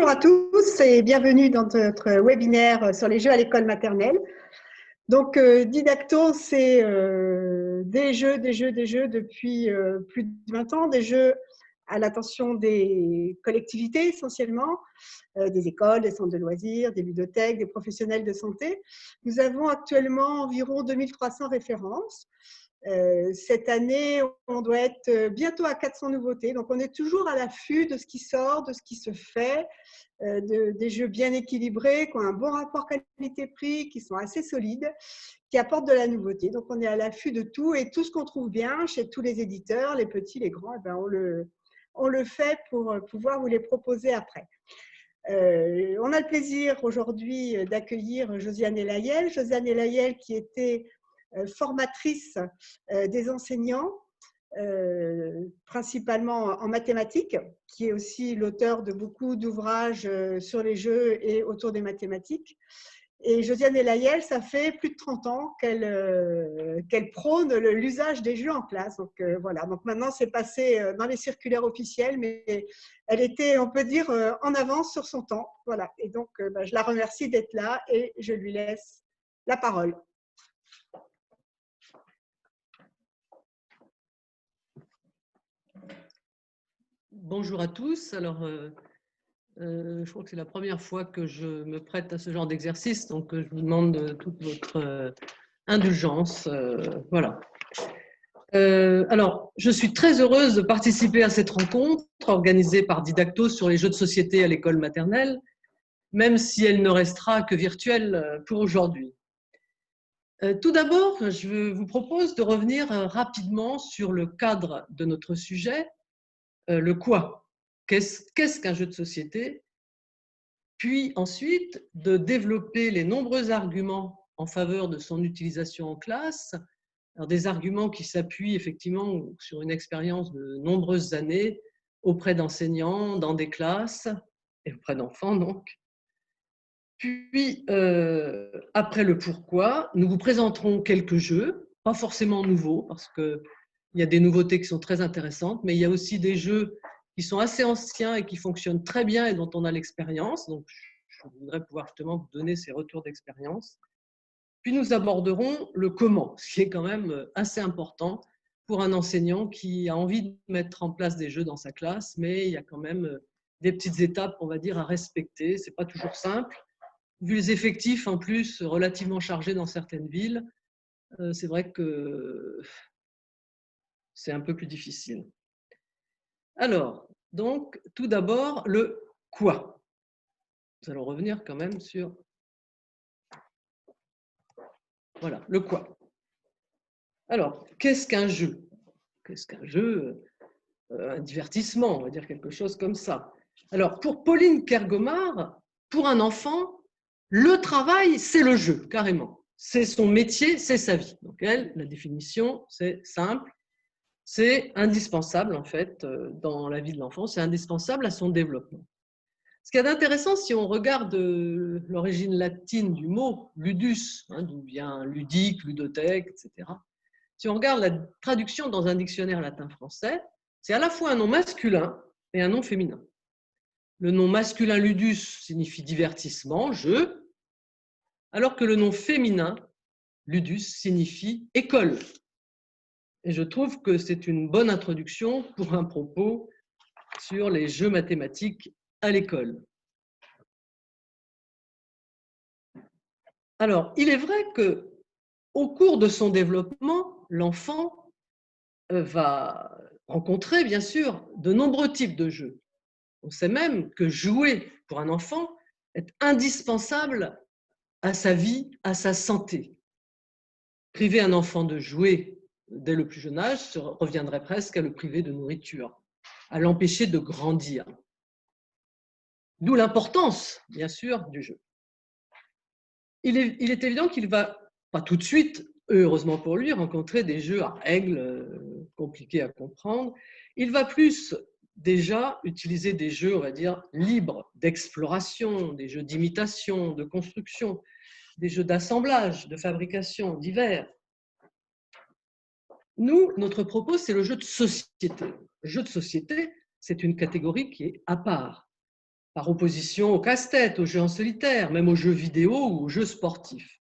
Bonjour à tous et bienvenue dans notre webinaire sur les jeux à l'école maternelle. Donc, Didacto, c'est des jeux depuis plus de 20 ans, des jeux à l'attention des collectivités essentiellement, des écoles, des centres de loisirs, des bibliothèques, des professionnels de santé. Nous avons actuellement environ 2300 références. Cette année, on doit être bientôt à 400 nouveautés. Donc, on est toujours à l'affût de ce qui sort, de ce qui se fait, des jeux bien équilibrés, qui ont un bon rapport qualité-prix, qui sont assez solides, qui apportent de la nouveauté. Donc, on est à l'affût de tout et tout ce qu'on trouve bien chez tous les éditeurs, les petits, les grands, on le fait pour pouvoir vous les proposer après. On a le plaisir aujourd'hui d'accueillir Josiane Elayel. Josiane Elayel qui était formatrice des enseignants, principalement en mathématiques, qui est aussi l'auteur de beaucoup d'ouvrages sur les jeux et autour des mathématiques. Et Josiane Elayel, ça fait plus de 30 ans qu'elle prône l'usage des jeux en classe. Donc voilà, donc maintenant c'est passé dans les circulaires officielles, mais elle était, on peut dire, en avance sur son temps. Voilà, et donc je la remercie d'être là et je lui laisse la parole. Bonjour à tous. Alors, je crois que c'est la première fois que je me prête à ce genre d'exercice, donc je vous demande toute votre indulgence. Voilà. Alors, je suis très heureuse de participer à cette rencontre organisée par Didacto sur les jeux de société à l'école maternelle, même si elle ne restera que virtuelle pour aujourd'hui. Tout d'abord, je vous propose de revenir rapidement sur le cadre de notre sujet, le quoi. Qu'est-ce qu'un jeu de société? Puis ensuite, de développer les nombreux arguments en faveur de son utilisation en classe, alors des arguments qui s'appuient effectivement sur une expérience de nombreuses années auprès d'enseignants, dans des classes, et auprès d'enfants donc. Puis, après le pourquoi, nous vous présenterons quelques jeux, pas forcément nouveaux, parce qu'il y a des nouveautés qui sont très intéressantes, mais il y a aussi des jeux qui sont assez anciens et qui fonctionnent très bien et dont on a l'expérience. Donc, je voudrais pouvoir justement vous donner ces retours d'expérience. Puis, nous aborderons le comment, ce qui est quand même assez important pour un enseignant qui a envie de mettre en place des jeux dans sa classe, mais il y a quand même des petites étapes, on va dire, à respecter. Ce n'est pas toujours simple. Vu les effectifs en plus relativement chargés dans certaines villes, c'est vrai que c'est un peu plus difficile. Alors, donc, tout d'abord, le quoi. Nous allons revenir quand même sur... Voilà, le quoi. Alors, qu'est-ce qu'un jeu? Qu'est-ce qu'un jeu? Un divertissement, on va dire quelque chose comme ça. Alors, pour Pauline Kergomar, pour un enfant, le travail, c'est le jeu, carrément. C'est son métier, c'est sa vie. Donc, elle, la définition, c'est simple. C'est indispensable, en fait, dans la vie de l'enfant, c'est indispensable à son développement. Ce qu'il y a d'intéressant, si on regarde l'origine latine du mot ludus, d'où vient ludique, ludothèque, etc., si on regarde la traduction dans un dictionnaire latin-français, c'est à la fois un nom masculin et un nom féminin. Le nom masculin ludus signifie divertissement, jeu, alors que le nom féminin, ludus, signifie école. Et je trouve que c'est une bonne introduction pour un propos sur les jeux mathématiques à l'école. Alors, il est vrai que au cours de son développement, l'enfant va rencontrer, bien sûr, de nombreux types de jeux. On sait même que jouer pour un enfant est indispensable à sa vie, à sa santé. Priver un enfant de jouer dès le plus jeune âge reviendrait presque à le priver de nourriture, à l'empêcher de grandir. D'où l'importance, bien sûr, du jeu. Il est évident qu'il ne va pas tout de suite, heureusement pour lui, rencontrer des jeux à règles compliqués à comprendre. Il va plus déjà utiliser des jeux, on va dire, libres d'exploration, des jeux d'imitation, de construction, des jeux d'assemblage, de fabrication, divers. Nous, notre propos, c'est le jeu de société. Le jeu de société, c'est une catégorie qui est à part. par opposition au casse-tête, aux jeux en solitaire, même aux jeux vidéo ou aux jeux sportifs.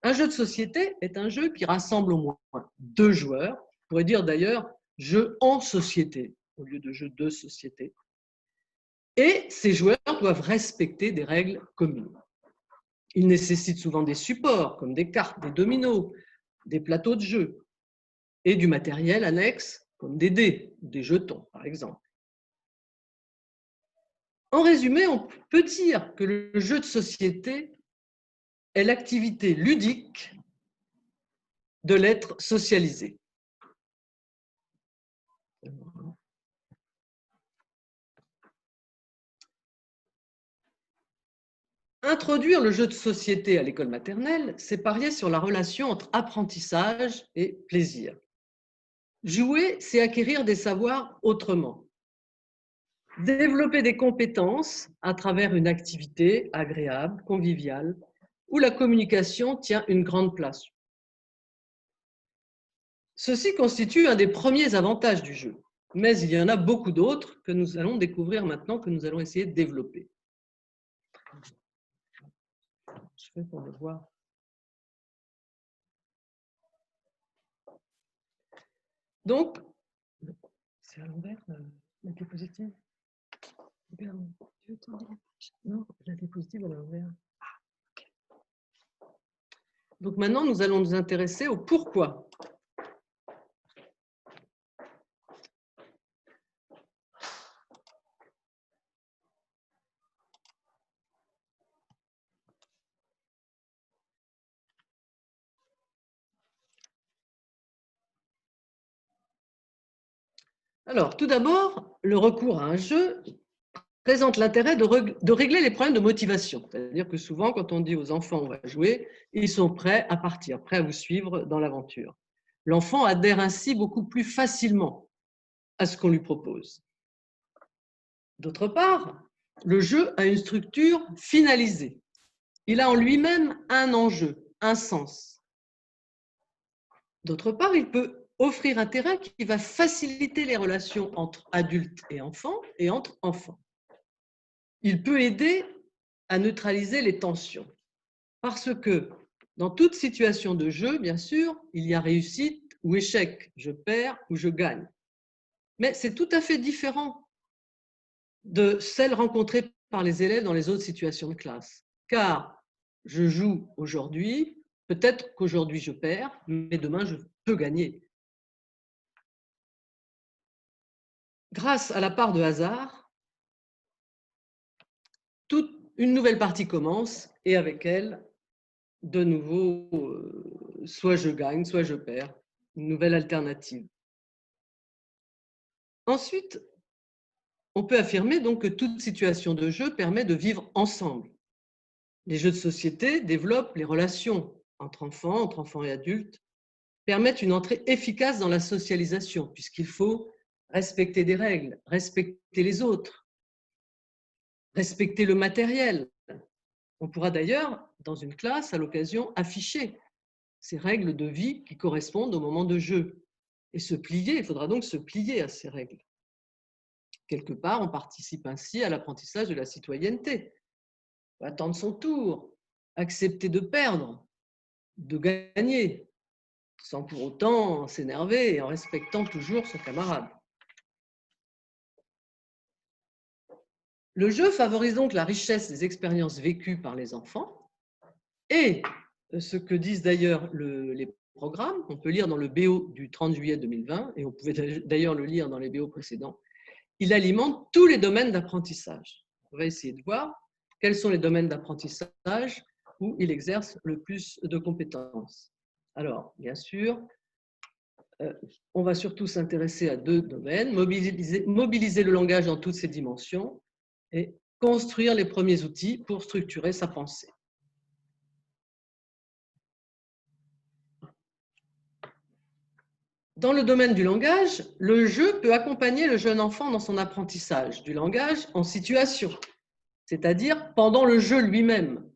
Un jeu de société est un jeu qui rassemble au moins 2 joueurs, on pourrait dire d'ailleurs jeu en société au lieu de jeu de société. Et ces joueurs doivent respecter des règles communes. Ils nécessitent souvent des supports comme des cartes, des dominos, des plateaux de jeu et du matériel annexe comme des dés, des jetons par exemple. En résumé, on peut dire que le jeu de société est l'activité ludique de l'être socialisé. Introduire le jeu de société à l'école maternelle, c'est parier sur la relation entre apprentissage et plaisir. Jouer, c'est acquérir des savoirs autrement. Développer des compétences à travers une activité agréable, conviviale, où la communication tient une grande place. Ceci constitue un des premiers avantages du jeu, mais il y en a beaucoup d'autres que nous allons découvrir maintenant, que nous allons essayer de développer. Je fais pour le voir. Donc, c'est à l'envers, la diapositive. Non, la diapositive à l'envers. Donc maintenant, nous allons nous intéresser au pourquoi. Alors, tout d'abord, le recours à un jeu présente l'intérêt de régler les problèmes de motivation. C'est-à-dire que souvent, quand on dit aux enfants « on va jouer », ils sont prêts à partir, prêts à vous suivre dans l'aventure. L'enfant adhère ainsi beaucoup plus facilement à ce qu'on lui propose. D'autre part, le jeu a une structure finalisée. Il a en lui-même un enjeu, un sens. D'autre part, il peut offrir un terrain qui va faciliter les relations entre adultes et entre enfants. Il peut aider à neutraliser les tensions. Parce que dans toute situation de jeu, bien sûr, il y a réussite ou échec. Je perds ou je gagne. Mais c'est tout à fait différent de celle rencontrée par les élèves dans les autres situations de classe. Car je joue aujourd'hui, peut-être qu'aujourd'hui je perds, mais demain je peux gagner. Grâce à la part de hasard, une nouvelle partie commence et avec elle, de nouveau, soit je gagne, soit je perds, une nouvelle alternative. Ensuite, on peut affirmer donc que toute situation de jeu permet de vivre ensemble. Les jeux de société développent les relations entre enfants et adultes, permettent une entrée efficace dans la socialisation, puisqu'il faut respecter des règles, respecter les autres, respecter le matériel. On pourra d'ailleurs, dans une classe, à l'occasion, afficher ces règles de vie qui correspondent au moment de jeu. Et se plier, il faudra donc se plier à ces règles. Quelque part, on participe ainsi à l'apprentissage de la citoyenneté. Attendre son tour, accepter de perdre, de gagner, sans pour autant s'énerver et en respectant toujours son camarade. Le jeu favorise donc la richesse des expériences vécues par les enfants et ce que disent d'ailleurs les programmes, on peut lire dans le BO du 30 juillet 2020 et on pouvait d'ailleurs le lire dans les BO précédents, il alimente tous les domaines d'apprentissage. On va essayer de voir quels sont les domaines d'apprentissage où il exerce le plus de compétences. Alors, bien sûr, on va surtout s'intéresser à 2 domaines, mobiliser le langage dans toutes ses dimensions et construire les premiers outils pour structurer sa pensée. Dans le domaine du langage, le jeu peut accompagner le jeune enfant dans son apprentissage du langage en situation, c'est-à-dire pendant le jeu lui-même.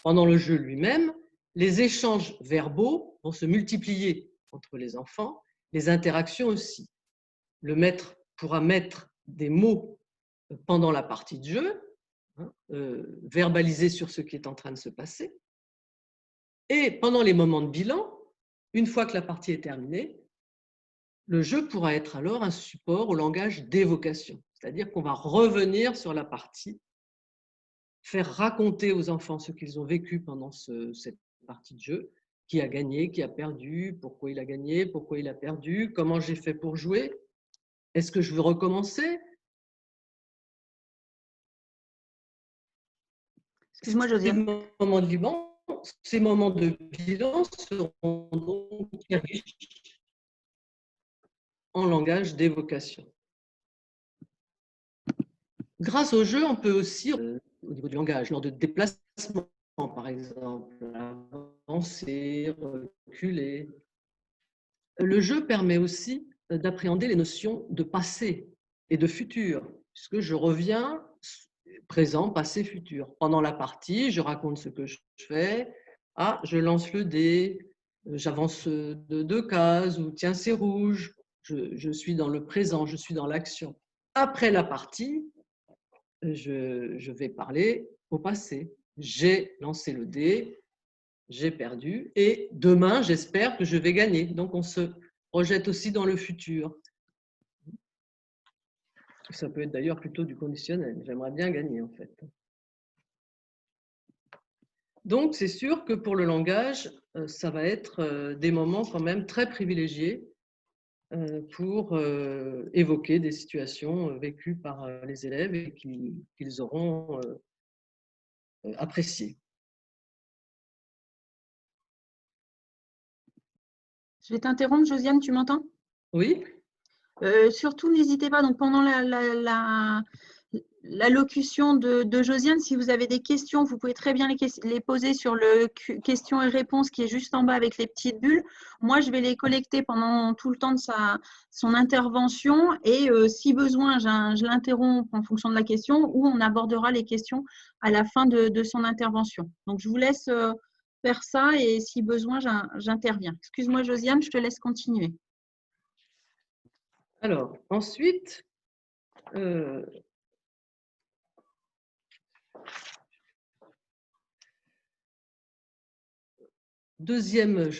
Pendant le jeu lui-même, les échanges verbaux vont se multiplier entre les enfants, les interactions aussi. Le maître pourra mettre des mots pendant la partie de jeu verbaliser sur ce qui est en train de se passer. Et pendant les moments de bilan, une fois que la partie est terminée, le jeu pourra être alors un support au langage d'évocation. C'est-à-dire qu'on va revenir sur la partie, faire raconter aux enfants ce qu'ils ont vécu pendant cette partie de jeu, qui a gagné, qui a perdu, pourquoi il a gagné, pourquoi il a perdu, comment j'ai fait pour jouer, est-ce que je veux recommencer? Excuse-moi, Josiane. Ces moments de bilan seront donc riches en langage d'évocation. Grâce au jeu, on peut aussi, au niveau du langage, lors de déplacements, par exemple, avancer, reculer. Le jeu permet aussi d'appréhender les notions de passé et de futur, puisque je reviens présent, passé, futur. Pendant la partie, je raconte ce que je fais. Ah, je lance le dé, j'avance de 2 cases, ou tiens, c'est rouge. Je suis dans le présent, je suis dans l'action. Après la partie, je vais parler au passé. J'ai lancé le dé, j'ai perdu, et demain, j'espère que je vais gagner. Donc, on se projette aussi dans le futur. Ça peut être d'ailleurs plutôt du conditionnel. J'aimerais bien gagner, en fait. Donc, c'est sûr que pour le langage, ça va être des moments quand même très privilégiés pour évoquer des situations vécues par les élèves et qu'ils auront appréciées. Je vais t'interrompre, Josiane, tu m'entends? Oui. Surtout, n'hésitez pas, donc pendant l'allocution de Josiane, si vous avez des questions, vous pouvez très bien les poser sur le questions et réponses qui est juste en bas avec les petites bulles. Moi, je vais les collecter pendant tout le temps de son intervention et si besoin, je l'interromps en fonction de la question ou on abordera les questions à la fin de son intervention. Donc, je vous laisse faire ça et si besoin, j'interviens. Excuse-moi, Josiane, je te laisse continuer. Alors, ensuite, deuxième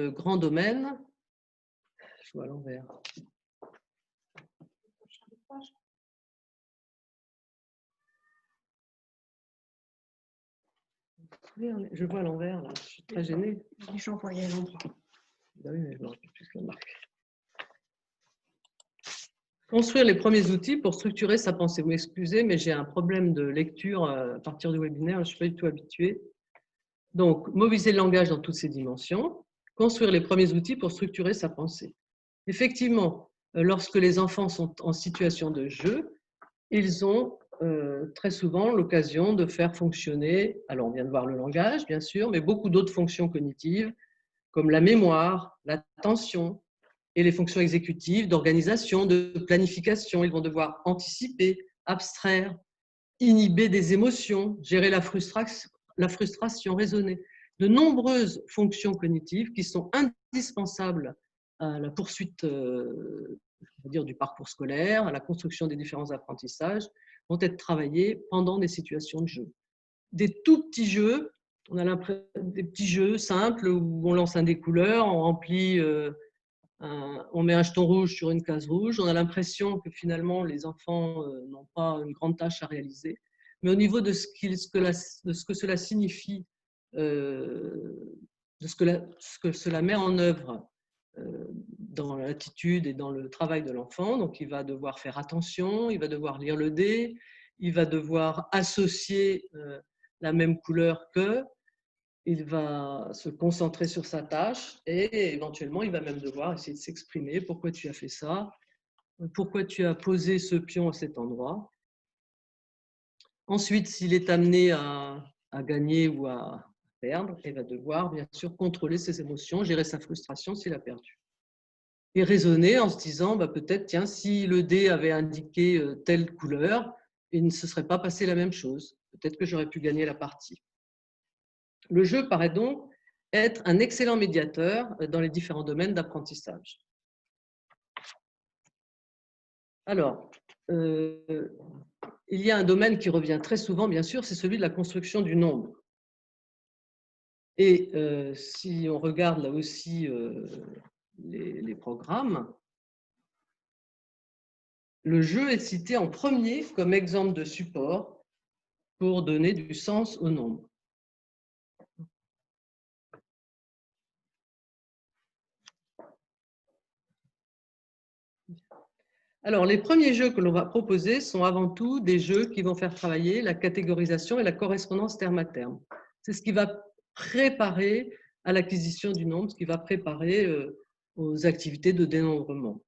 grand domaine, je vois à l'envers. Je vois à l'envers, là. Je suis très gênée. J'en voyais à l'endroit. Ben oui, mais je me rappelle plus ce qu'elle marque. Construire les premiers outils pour structurer sa pensée. Vous m'excusez, mais j'ai un problème de lecture à partir du webinaire, je ne suis pas du tout habituée. Donc, mobiliser le langage dans toutes ses dimensions, construire les premiers outils pour structurer sa pensée. Effectivement, lorsque les enfants sont en situation de jeu, ils ont très souvent l'occasion de faire fonctionner, alors on vient de voir le langage, bien sûr, mais beaucoup d'autres fonctions cognitives, comme la mémoire, l'attention, et les fonctions exécutives d'organisation, de planification. Ils vont devoir anticiper, abstraire, inhiber des émotions, gérer la frustration, raisonner. De nombreuses fonctions cognitives qui sont indispensables à la poursuite du parcours scolaire, à la construction des différents apprentissages, vont être travaillées pendant des situations de jeu. Des tout petits jeux, on a des petits jeux simples où on lance un dé couleur, on remplit on met un jeton rouge sur une case rouge, on a l'impression que finalement les enfants n'ont pas une grande tâche à réaliser. Mais au niveau de ce que cela signifie, de ce que cela met en œuvre dans l'attitude et dans le travail de l'enfant, donc il va devoir faire attention, il va devoir lire le dé, il va devoir associer la même couleur que, il va se concentrer sur sa tâche et éventuellement, il va même devoir essayer de s'exprimer. Pourquoi tu as fait ça? Pourquoi tu as posé ce pion à cet endroit? Ensuite, s'il est amené à gagner ou à perdre, il va devoir bien sûr contrôler ses émotions, gérer sa frustration s'il a perdu. Et raisonner en se disant, peut-être, tiens, si le dé avait indiqué telle couleur, il ne se serait pas passé la même chose. Peut-être que j'aurais pu gagner la partie. Le jeu paraît donc être un excellent médiateur dans les différents domaines d'apprentissage. Alors, il y a un domaine qui revient très souvent, bien sûr, c'est celui de la construction du nombre. Et si on regarde là aussi les programmes, le jeu est cité en premier comme exemple de support pour donner du sens au nombre. Alors, les premiers jeux que l'on va proposer sont avant tout des jeux qui vont faire travailler la catégorisation et la correspondance terme à terme. C'est ce qui va préparer à l'acquisition du nombre, ce qui va préparer aux activités de dénombrement.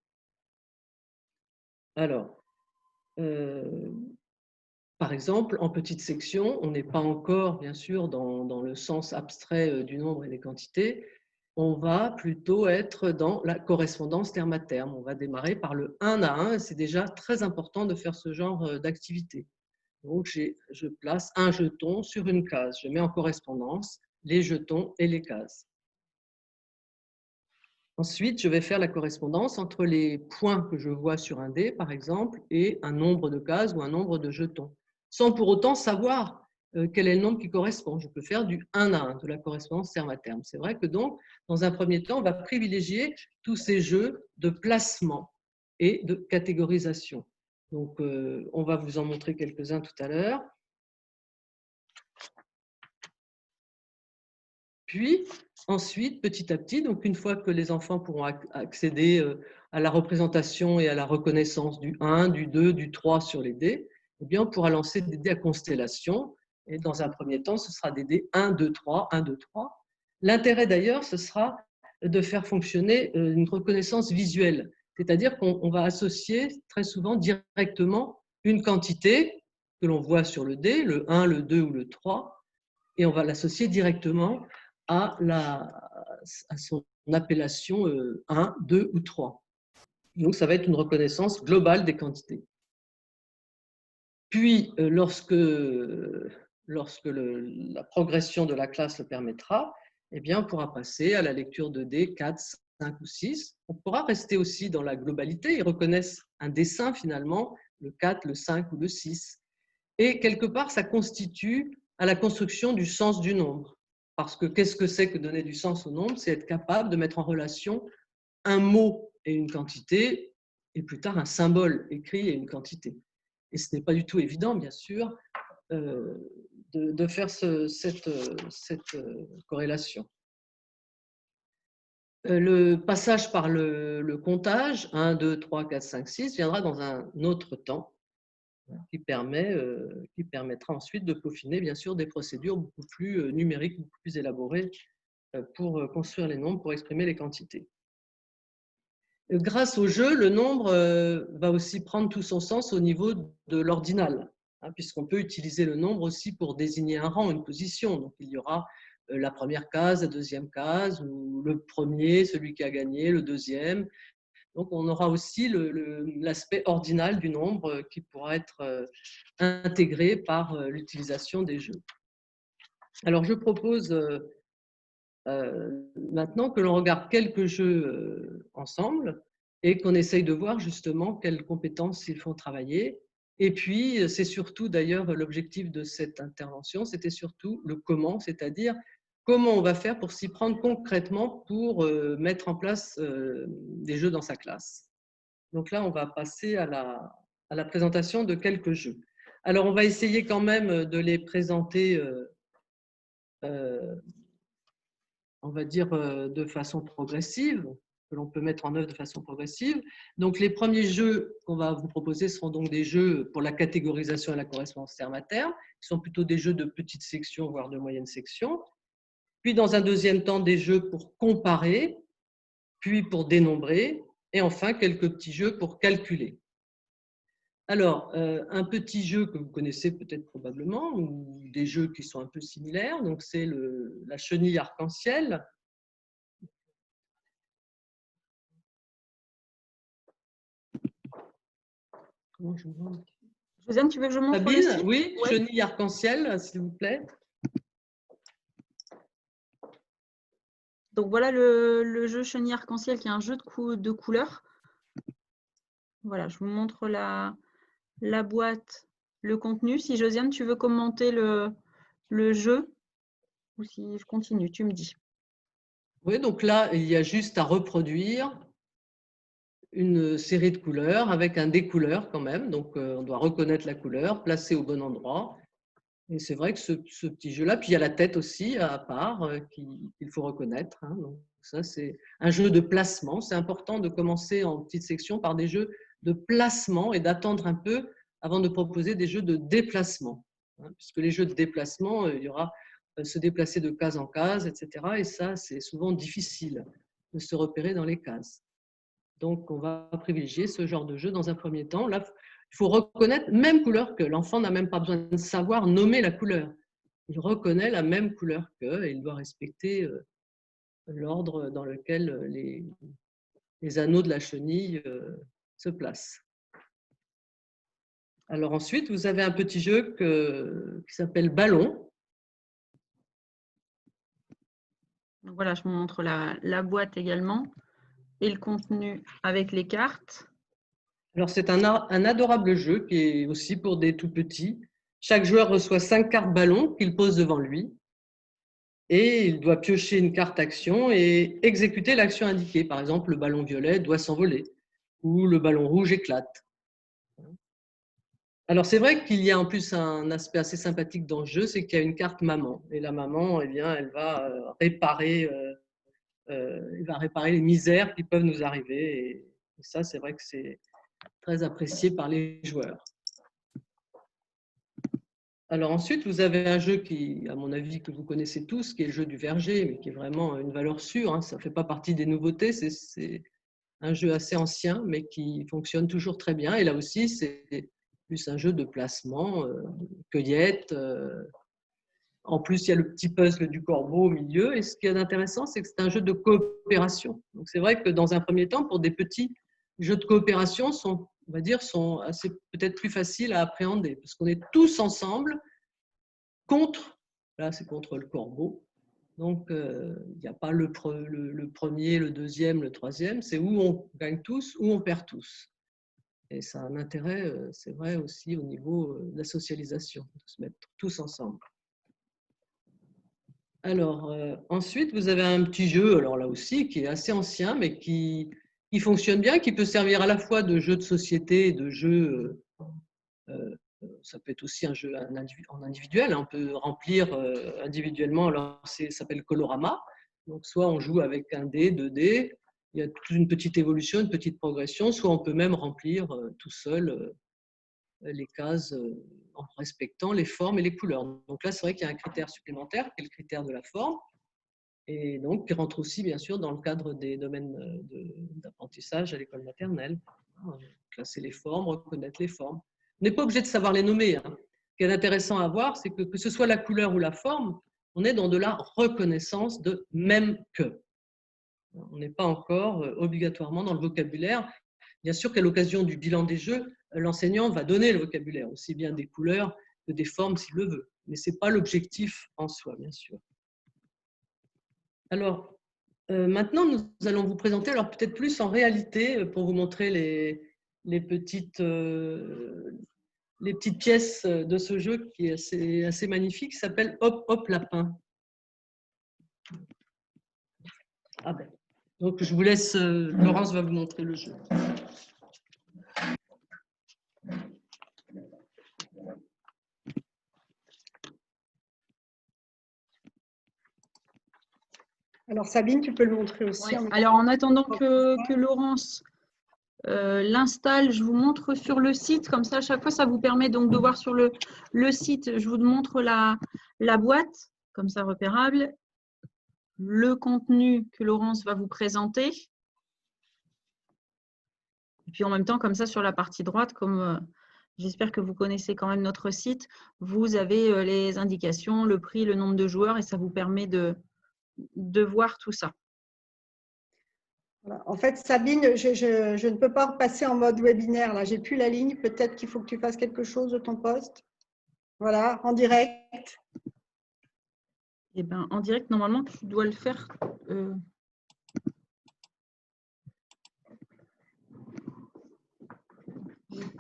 Alors, par exemple, en petite section, on n'est pas encore, bien sûr, dans le sens abstrait du nombre et des quantités. On va plutôt être dans la correspondance terme à terme. On va démarrer par le 1 à 1, et c'est déjà très important de faire ce genre d'activité. Donc, je place un jeton sur une case. Je mets en correspondance les jetons et les cases. Ensuite, je vais faire la correspondance entre les points que je vois sur un dé, par exemple, et un nombre de cases ou un nombre de jetons, sans pour autant savoir quel est le nombre qui correspond. Je peux faire du 1 à 1, de la correspondance terme à terme. C'est vrai que donc, dans un premier temps, on va privilégier tous ces jeux de placement et de catégorisation. Donc, on va vous en montrer quelques-uns tout à l'heure. Puis, ensuite, petit à petit, donc une fois que les enfants pourront accéder à la représentation et à la reconnaissance du 1, du 2, du 3 sur les dés, eh bien, on pourra lancer des dés à constellation. Et dans un premier temps, ce sera des dés 1, 2, 3, 1, 2, 3. L'intérêt d'ailleurs, ce sera de faire fonctionner une reconnaissance visuelle. C'est-à-dire qu'on va associer très souvent directement une quantité que l'on voit sur le dé, le 1, le 2 ou le 3, et on va l'associer directement à son appellation 1, 2 ou 3. Donc, ça va être une reconnaissance globale des quantités. Puis, lorsque la progression de la classe le permettra, eh bien, on pourra passer à la lecture de dés 4, 5 ou 6. On pourra rester aussi dans la globalité. Ils reconnaissent un dessin finalement, le 4, le 5 ou le 6. Et quelque part, ça constitue à la construction du sens du nombre. Parce que qu'est-ce que c'est que donner du sens au nombre? C'est être capable de mettre en relation un mot et une quantité, et plus tard un symbole écrit et une quantité. Et ce n'est pas du tout évident, bien sûr, de faire cette corrélation. Le passage par le comptage, 1, 2, 3, 4, 5, 6, viendra dans un autre temps, qui permettra ensuite de peaufiner, bien sûr, des procédures beaucoup plus numériques, beaucoup plus élaborées pour construire les nombres, pour exprimer les quantités. Grâce au jeu, le nombre va aussi prendre tout son sens au niveau de l'ordinal, puisqu'on peut utiliser le nombre aussi pour désigner un rang, une position. Donc, il y aura la première case, la deuxième case, ou le premier, celui qui a gagné, le deuxième. Donc, on aura aussi l'aspect ordinal du nombre qui pourra être intégré par l'utilisation des jeux. Alors, je propose maintenant que l'on regarde quelques jeux ensemble et qu'on essaye de voir justement quelles compétences ils font travailler. Et puis, c'est surtout d'ailleurs l'objectif de cette intervention, c'était surtout le comment, c'est-à-dire comment on va faire pour s'y prendre concrètement pour mettre en place des jeux dans sa classe. Donc là, on va passer à la présentation de quelques jeux. Alors, on va essayer quand même de les présenter, on va dire, de façon progressive, que l'on peut mettre en œuvre de façon progressive. Donc, les premiers jeux qu'on va vous proposer seront donc des jeux pour la catégorisation et la correspondance terme à terme, qui sont plutôt des jeux de petite section, voire de moyenne section. Puis, dans un deuxième temps, des jeux pour comparer, puis pour dénombrer, et enfin, quelques petits jeux pour calculer. Alors, un petit jeu que vous connaissez peut-être probablement, ou des jeux qui sont un peu similaires, donc c'est la chenille arc-en-ciel. Josiane, tu veux que je montre le site? Oui, ouais. Chenille arc-en-ciel, s'il vous plaît. Donc voilà le jeu chenille arc-en-ciel qui est un jeu de couleurs. Voilà, je vous montre la boîte, le contenu. Si Josiane, tu veux commenter le jeu ou si je continue, tu me dis. Oui, donc là, il y a juste à reproduire une série de couleurs avec un découleur quand même. Donc, on doit reconnaître la couleur, placer au bon endroit. Et c'est vrai que ce petit jeu-là, puis il y a la tête aussi à part qu'il faut reconnaître. Hein. Donc, ça, c'est un jeu de placement. C'est important de commencer en petite section par des jeux de placement et d'attendre un peu avant de proposer des jeux de déplacement. Hein, puisque les jeux de déplacement, il y aura se déplacer de case en case, etc. Et ça, c'est souvent difficile de se repérer dans les cases. Donc, on va privilégier ce genre de jeu dans un premier temps. Là, il faut reconnaître même couleur que l'enfant n'a même pas besoin de savoir nommer la couleur. Il reconnaît la même couleur qu'eux et il doit respecter l'ordre dans lequel les anneaux de la chenille se placent. Alors ensuite, vous avez un petit jeu qui s'appelle Ballon. Donc voilà, je vous montre la boîte également et le contenu avec les cartes. Alors c'est un adorable jeu qui est aussi pour des tout petits. Chaque joueur reçoit 5 cartes ballons qu'il pose devant lui. Et il doit piocher une carte action et exécuter l'action indiquée. Par exemple, le ballon violet doit s'envoler ou le ballon rouge éclate. Alors, c'est vrai qu'il y a en plus un aspect assez sympathique dans le jeu, c'est qu'il y a une carte maman. Et la maman, eh bien, elle va réparer les misères qui peuvent nous arriver. Et ça, c'est vrai que c'est très apprécié par les joueurs. Alors ensuite, vous avez un jeu qui, à mon avis, que vous connaissez tous, qui est le jeu du verger, mais qui est vraiment une valeur sûre. Hein. Ça ne fait pas partie des nouveautés. C'est un jeu assez ancien, mais qui fonctionne toujours très bien. Et là aussi, c'est plus un jeu de placement, cueillette. En plus, il y a le petit puzzle du corbeau au milieu. Et ce qui est intéressant, c'est que c'est un jeu de coopération. Donc c'est vrai que dans un premier temps, pour des petits jeux de coopération, on va dire, sont assez peut-être plus faciles à appréhender, parce qu'on est tous ensemble contre, là c'est contre le corbeau, donc il n'y a pas le premier, le deuxième, le troisième, c'est où on gagne tous, ou on perd tous. Et ça a un intérêt, c'est vrai aussi au niveau de la socialisation, de se mettre tous ensemble. Alors ensuite, vous avez un petit jeu, alors là aussi, qui est assez ancien, mais qui fonctionne bien, qui peut servir à la fois de jeu de société et de jeu ça peut être aussi un jeu en individuel. On peut remplir individuellement. Alors, ça s'appelle Colorama. Donc, soit on joue avec un dé, 2 dés. Il y a toute une petite évolution, une petite progression. Soit on peut même remplir tout seul les cases en respectant les formes et les couleurs. Donc là, c'est vrai qu'il y a un critère supplémentaire, qui est le critère de la forme. Et donc, qui rentre aussi, bien sûr, dans le cadre des domaines d'apprentissage à l'école maternelle. Classer les formes, reconnaître les formes. On n'est pas obligé de savoir les nommer. Hein. Ce qui est intéressant à voir, c'est que ce soit la couleur ou la forme, on est dans de la reconnaissance de même que. On n'est pas encore obligatoirement dans le vocabulaire. Bien sûr qu'à l'occasion du bilan des jeux, l'enseignant va donner le vocabulaire, aussi bien des couleurs que des formes s'il le veut. Mais ce n'est pas l'objectif en soi, bien sûr. Alors, maintenant, nous allons vous présenter, alors peut-être plus en réalité, pour vous montrer les petites pièces de ce jeu qui est assez magnifique, qui s'appelle Hop Hop Lapin. Ah ben. Donc je vous laisse, Laurence va vous montrer le jeu. Alors Sabine, tu peux le montrer aussi. Ouais. Alors en attendant que Laurence l'installe, je vous montre sur le site, comme ça à chaque fois ça vous permet donc de voir sur le site, je vous montre la boîte, comme ça repérable, le contenu que Laurence va vous présenter. Et puis en même temps, comme ça sur la partie droite, comme j'espère que vous connaissez quand même notre site, vous avez les indications, le prix, le nombre de joueurs et ça vous permet de voir tout ça. Voilà. En fait, Sabine, je ne peux pas repasser en mode webinaire. Là, j'ai plus la ligne. Peut-être qu'il faut que tu fasses quelque chose de ton poste. Voilà, en direct. Eh ben, en direct, normalement, tu dois le faire.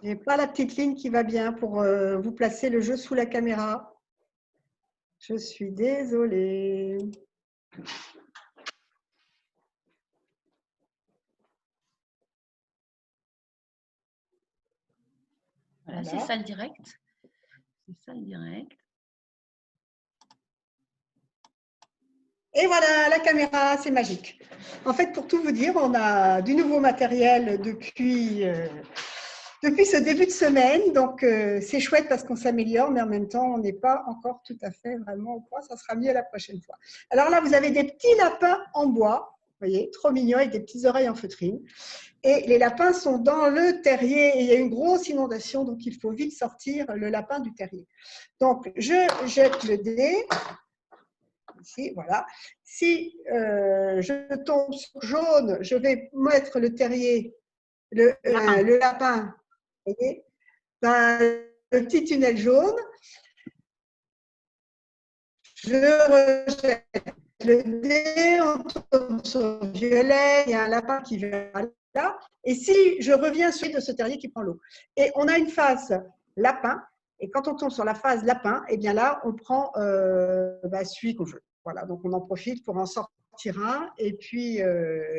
n'ai pas la petite ligne qui va bien pour vous placer le jeu sous la caméra. Je suis désolée. Voilà, c'est ça le direct. C'est ça le direct. Et voilà, la caméra, c'est magique. En fait, pour tout vous dire, on a du nouveau matériel depuis ce début de semaine. Donc, c'est chouette parce qu'on s'améliore, mais en même temps, on n'est pas encore tout à fait vraiment au point. Ça sera mieux la prochaine fois. Alors là, vous avez des petits lapins en bois. Vous voyez, trop mignons, avec des petites oreilles en feutrine. Et les lapins sont dans le terrier et il y a une grosse inondation, donc il faut vite sortir le lapin du terrier. Donc, je jette le dé. Ici, voilà. Si je tombe sur jaune, je vais mettre le terrier, le lapin, vous voyez, dans le petit tunnel jaune. Je rejette le dé, on tombe sur violet, il y a un lapin qui vient là. Et si je reviens sur de ce terrier qui prend l'eau. Et on a une phase lapin, et quand on tombe sur la phase lapin, et bien là, on prend celui qu'on veut. Voilà, donc on en profite pour en sortir un et puis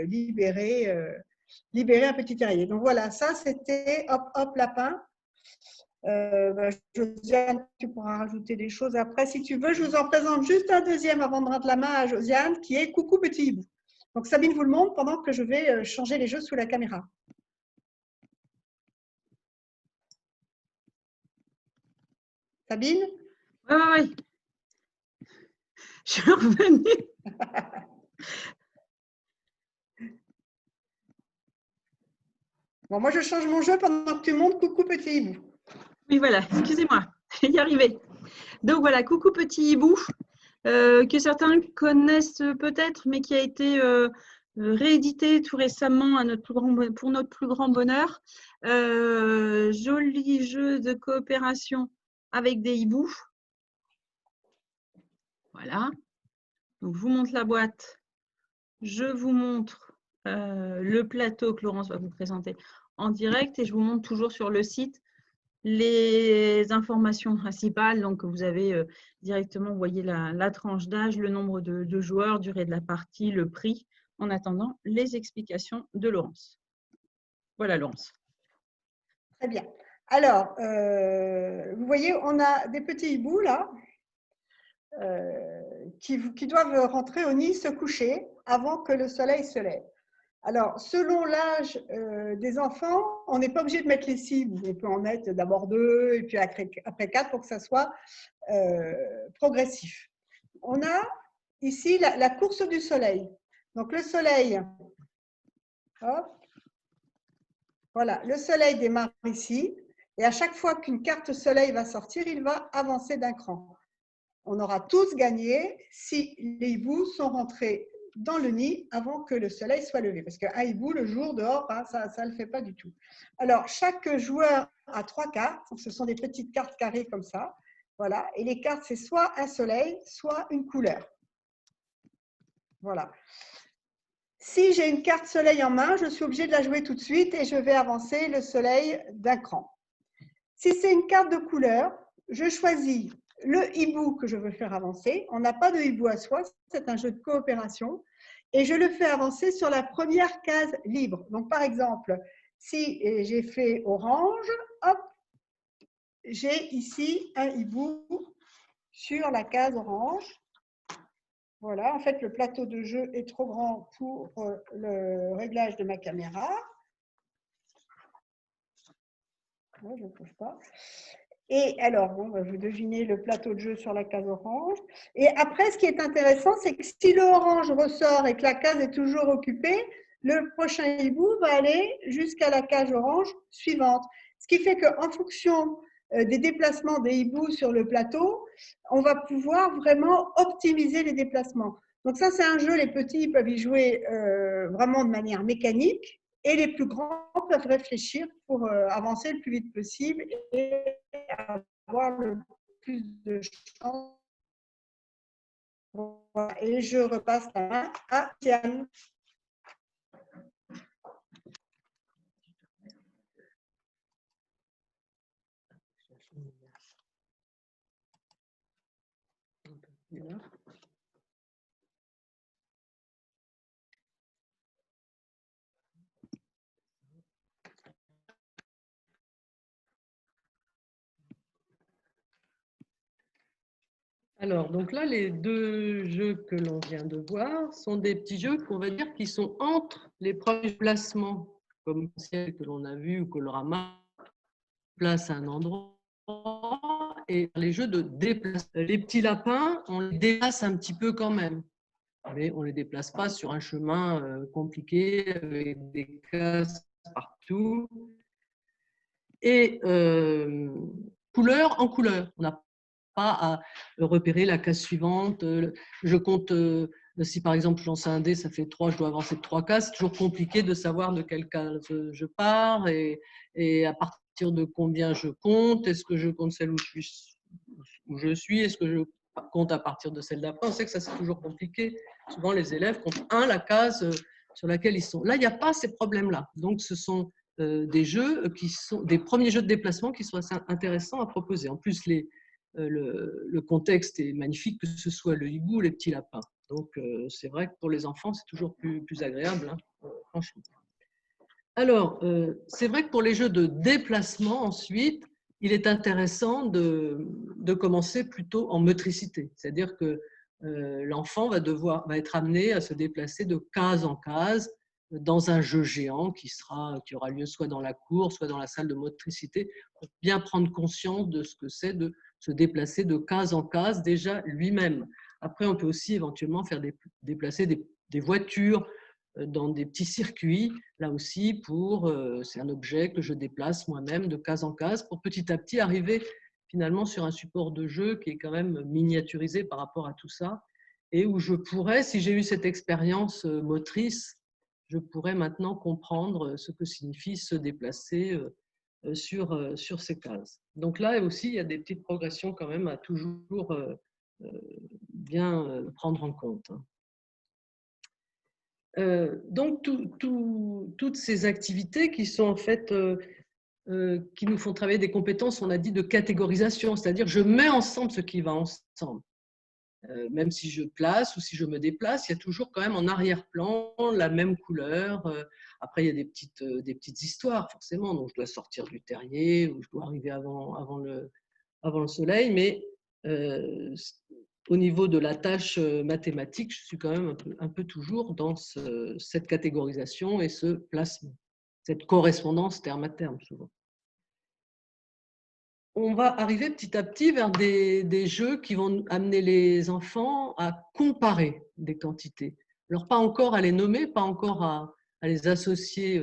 libérer un petit terrier. Donc voilà, ça c'était hop, hop, lapin. Josiane, tu pourras rajouter des choses après. Si tu veux, je vous en présente juste un deuxième avant de rendre la main à Josiane, qui est Coucou Petit Hibou. Donc Sabine vous le montre pendant que je vais changer les jeux sous la caméra. Sabine? Oui. Je suis revenue. Bon, moi, je change mon jeu pendant que tu montes Coucou Petit Hibou. Oui, voilà, excusez-moi, je vais y arriver. Donc voilà, Coucou Petit Hibou, que certains connaissent peut-être, mais qui a été réédité tout récemment pour notre plus grand bonheur. Joli jeu de coopération avec des hiboux. Voilà. Donc, je vous montre la boîte. Je vous montre le plateau que Laurence va vous présenter en direct et je vous montre toujours sur le site les informations principales. Donc, vous avez directement, vous voyez la tranche d'âge, le nombre de joueurs, durée de la partie, le prix, en attendant les explications de Laurence. Voilà, Laurence. Très bien. Alors, vous voyez, on a des petits hiboux là qui doivent rentrer au nid, se coucher avant que le soleil se lève. Alors, selon l'âge des enfants, on n'est pas obligé de mettre les cibles. On peut en mettre d'abord 2 et puis après 4 pour que ça soit progressif. On a ici la course du soleil. Donc, le soleil, hop, voilà, le soleil démarre ici. Et à chaque fois qu'une carte soleil va sortir, il va avancer d'un cran. On aura tous gagné si les hiboux sont rentrés dans le nid avant que le soleil soit levé. Parce qu'un hibou, le jour dehors, hein, ça ne le fait pas du tout. Alors, chaque joueur a 3 cartes. Donc, ce sont des petites cartes carrées comme ça. Voilà. Et les cartes, c'est soit un soleil, soit une couleur. Voilà. Si j'ai une carte soleil en main, je suis obligée de la jouer tout de suite et je vais avancer le soleil d'un cran. Si c'est une carte de couleur, je choisis le hibou que je veux faire avancer. On n'a pas de hibou à soi, c'est un jeu de coopération. Et je le fais avancer sur la première case libre. Donc, par exemple, si j'ai fait orange, hop, j'ai ici un hibou sur la case orange. Voilà, en fait, le plateau de jeu est trop grand pour le réglage de ma caméra. Je ne trouve pas. Et alors, bon, vous devinez le plateau de jeu sur la case orange. Et après, ce qui est intéressant, c'est que si le orange ressort et que la case est toujours occupée, le prochain hibou va aller jusqu'à la case orange suivante. Ce qui fait qu'en fonction des déplacements des hiboux sur le plateau, on va pouvoir vraiment optimiser les déplacements. Donc ça, c'est un jeu, les petits peuvent y jouer vraiment de manière mécanique. Et les plus grands peuvent réfléchir pour avancer le plus vite possible et avoir le plus de chance. Et je repasse la main à Diane. Alors, donc là, les deux jeux que l'on vient de voir sont des petits jeux qu'on va dire qui sont entre les premiers placements, comme celle que l'on a vu ou que le rama place à un endroit, et les jeux de déplacement. Les petits lapins, on les déplace un petit peu quand même, mais on ne les déplace pas sur un chemin compliqué avec des cases partout. Et couleur en couleur. On n'a pas à repérer la case suivante. Je compte, si par exemple je lance un dé, ça fait 3, je dois avancer de 3 cases. C'est toujours compliqué de savoir de quelle case je pars et à partir de combien je compte. Est-ce que je compte celle où je suis? Est-ce que je compte à partir de celle d'après? On sait que ça, c'est toujours compliqué. Souvent, les élèves comptent la case sur laquelle ils sont. Là, il n'y a pas ces problèmes-là. Donc, ce sont des jeux qui sont des premiers jeux de déplacement qui sont assez intéressants à proposer. En plus, le contexte est magnifique, que ce soit le hibou ou les petits lapins. Donc, c'est vrai que pour les enfants, c'est toujours plus agréable, hein, franchement. Alors, c'est vrai que pour les jeux de déplacement, ensuite, il est intéressant de commencer plutôt en motricité. C'est-à-dire que l'enfant va être amené à se déplacer de case en case dans un jeu géant qui aura lieu soit dans la cour, soit dans la salle de motricité, pour bien prendre conscience de ce que c'est de se déplacer de case en case déjà lui-même. Après, on peut aussi éventuellement faire déplacer des voitures dans des petits circuits, là aussi, c'est un objet que je déplace moi-même de case en case pour petit à petit arriver finalement sur un support de jeu qui est quand même miniaturisé par rapport à tout ça et où je pourrais, si j'ai eu cette expérience motrice, je pourrais maintenant comprendre ce que signifie se déplacer sur ces cases. Donc là aussi, il y a des petites progressions quand même à toujours bien prendre en compte. Donc, toutes ces activités qui sont en fait, qui nous font travailler des compétences, on a dit, de catégorisation, c'est-à-dire je mets ensemble ce qui va ensemble. Même si je place ou si je me déplace, il y a toujours quand même en arrière-plan la même couleur. Après, il y a des petites histoires, forcément. Donc, je dois sortir du terrier ou je dois arriver avant le soleil. Mais au niveau de la tâche mathématique, je suis quand même un peu toujours dans cette catégorisation et ce placement, cette correspondance terme à terme, souvent. On va arriver petit à petit vers des jeux qui vont amener les enfants à comparer des quantités. Alors, pas encore à les nommer, pas encore à les associer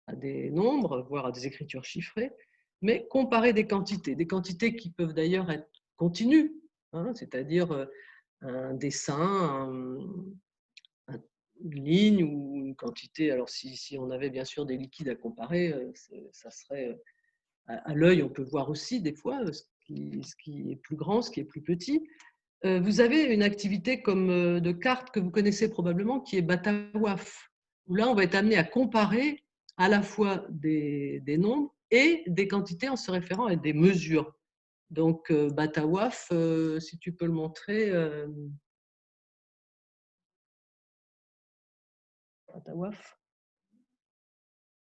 à des nombres, voire à des écritures chiffrées, mais comparer des quantités qui peuvent d'ailleurs être continues, hein, c'est-à-dire un dessin, une ligne ou une quantité. Alors, si on avait bien sûr des liquides à comparer, ça serait… À l'œil, on peut voir aussi des fois ce qui est plus grand, ce qui est plus petit. Vous avez une activité comme de cartes que vous connaissez probablement qui est Batawaf, où là, on va être amené à comparer à la fois des nombres et des quantités en se référant à des mesures. Donc, Batawaf, si tu peux le montrer. Batawaf.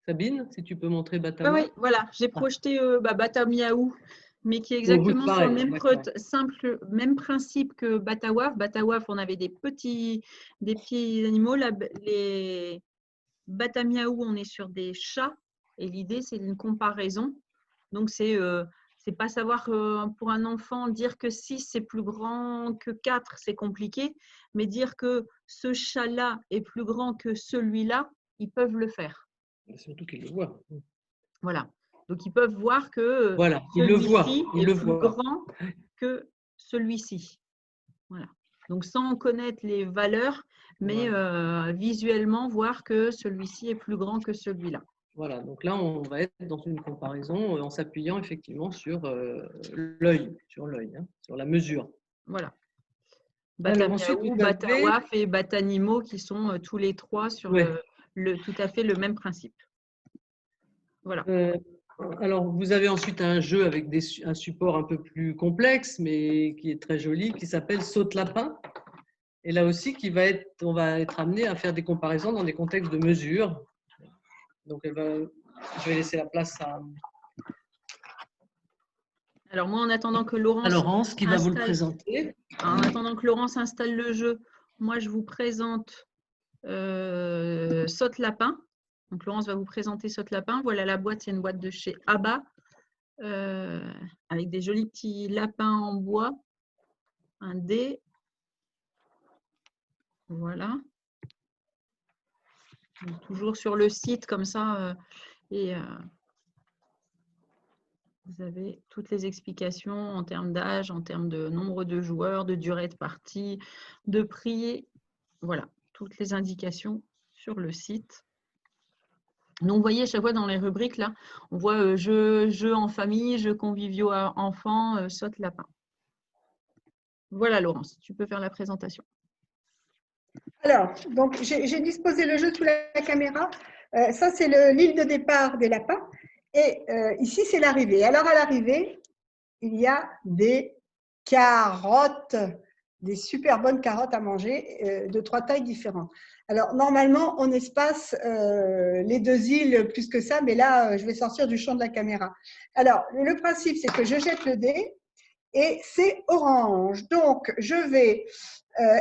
Sabine, si tu peux montrer Batawaf. Oui, voilà, j'ai projeté Bata Miaou, mais qui est exactement pareil, sur le même principe que Batawaf. Batawaf, on avait des petits animaux. Là, les Bata Miaou, on est sur des chats. Et l'idée, c'est une comparaison. Donc, c'est pas savoir pour un enfant dire que 6 c'est plus grand que 4, c'est compliqué. Mais dire que ce chat-là est plus grand que celui-là, ils peuvent le faire. Surtout qu'ils le voient. Voilà. Donc, ils peuvent voir que voilà, celui-ci est plus grand que celui-ci. Voilà. Donc, sans connaître les valeurs, mais visuellement, voir que celui-ci est plus grand que celui-là. Voilà, donc là, on va être dans une comparaison en s'appuyant effectivement sur l'œil, hein, sur la mesure. Voilà. Batamiaou, Batawaf et Batanimo qui sont tous les trois sur tout à fait le même principe. Voilà. Alors, vous avez ensuite un jeu avec un support un peu plus complexe, mais qui est très joli, qui s'appelle Saute-Lapin. Et là aussi, on va être amené à faire des comparaisons dans des contextes de mesure. Donc, je vais laisser la place à Alors moi, en attendant que Laurence qui va vous le présenter. En attendant que Laurence installe le jeu, moi je vous présente Saute-Lapin. Donc Laurence va vous présenter Saute-Lapin. Voilà la boîte, c'est une boîte de chez Abba avec des jolis petits lapins en bois. Un dé. Voilà. Donc, toujours sur le site comme ça. Vous avez toutes les explications en termes d'âge, en termes de nombre de joueurs, de durée de partie, de prix. Voilà, toutes les indications sur le site. Donc, vous voyez, à chaque fois dans les rubriques, là, on voit jeux en famille, jeux conviviaux enfants, saute-lapin. Voilà, Laurence, tu peux faire la présentation. Alors, donc j'ai disposé le jeu sous la caméra. Ça, c'est l'île de départ des lapins. Et ici, c'est l'arrivée. Alors, à l'arrivée, il y a des carottes, des super bonnes carottes à manger de 3 tailles différentes. Alors, normalement, on espace les 2 îles plus que ça, mais là, je vais sortir du champ de la caméra. Alors, le principe, c'est que je jette le dé et c'est orange. Donc, je vais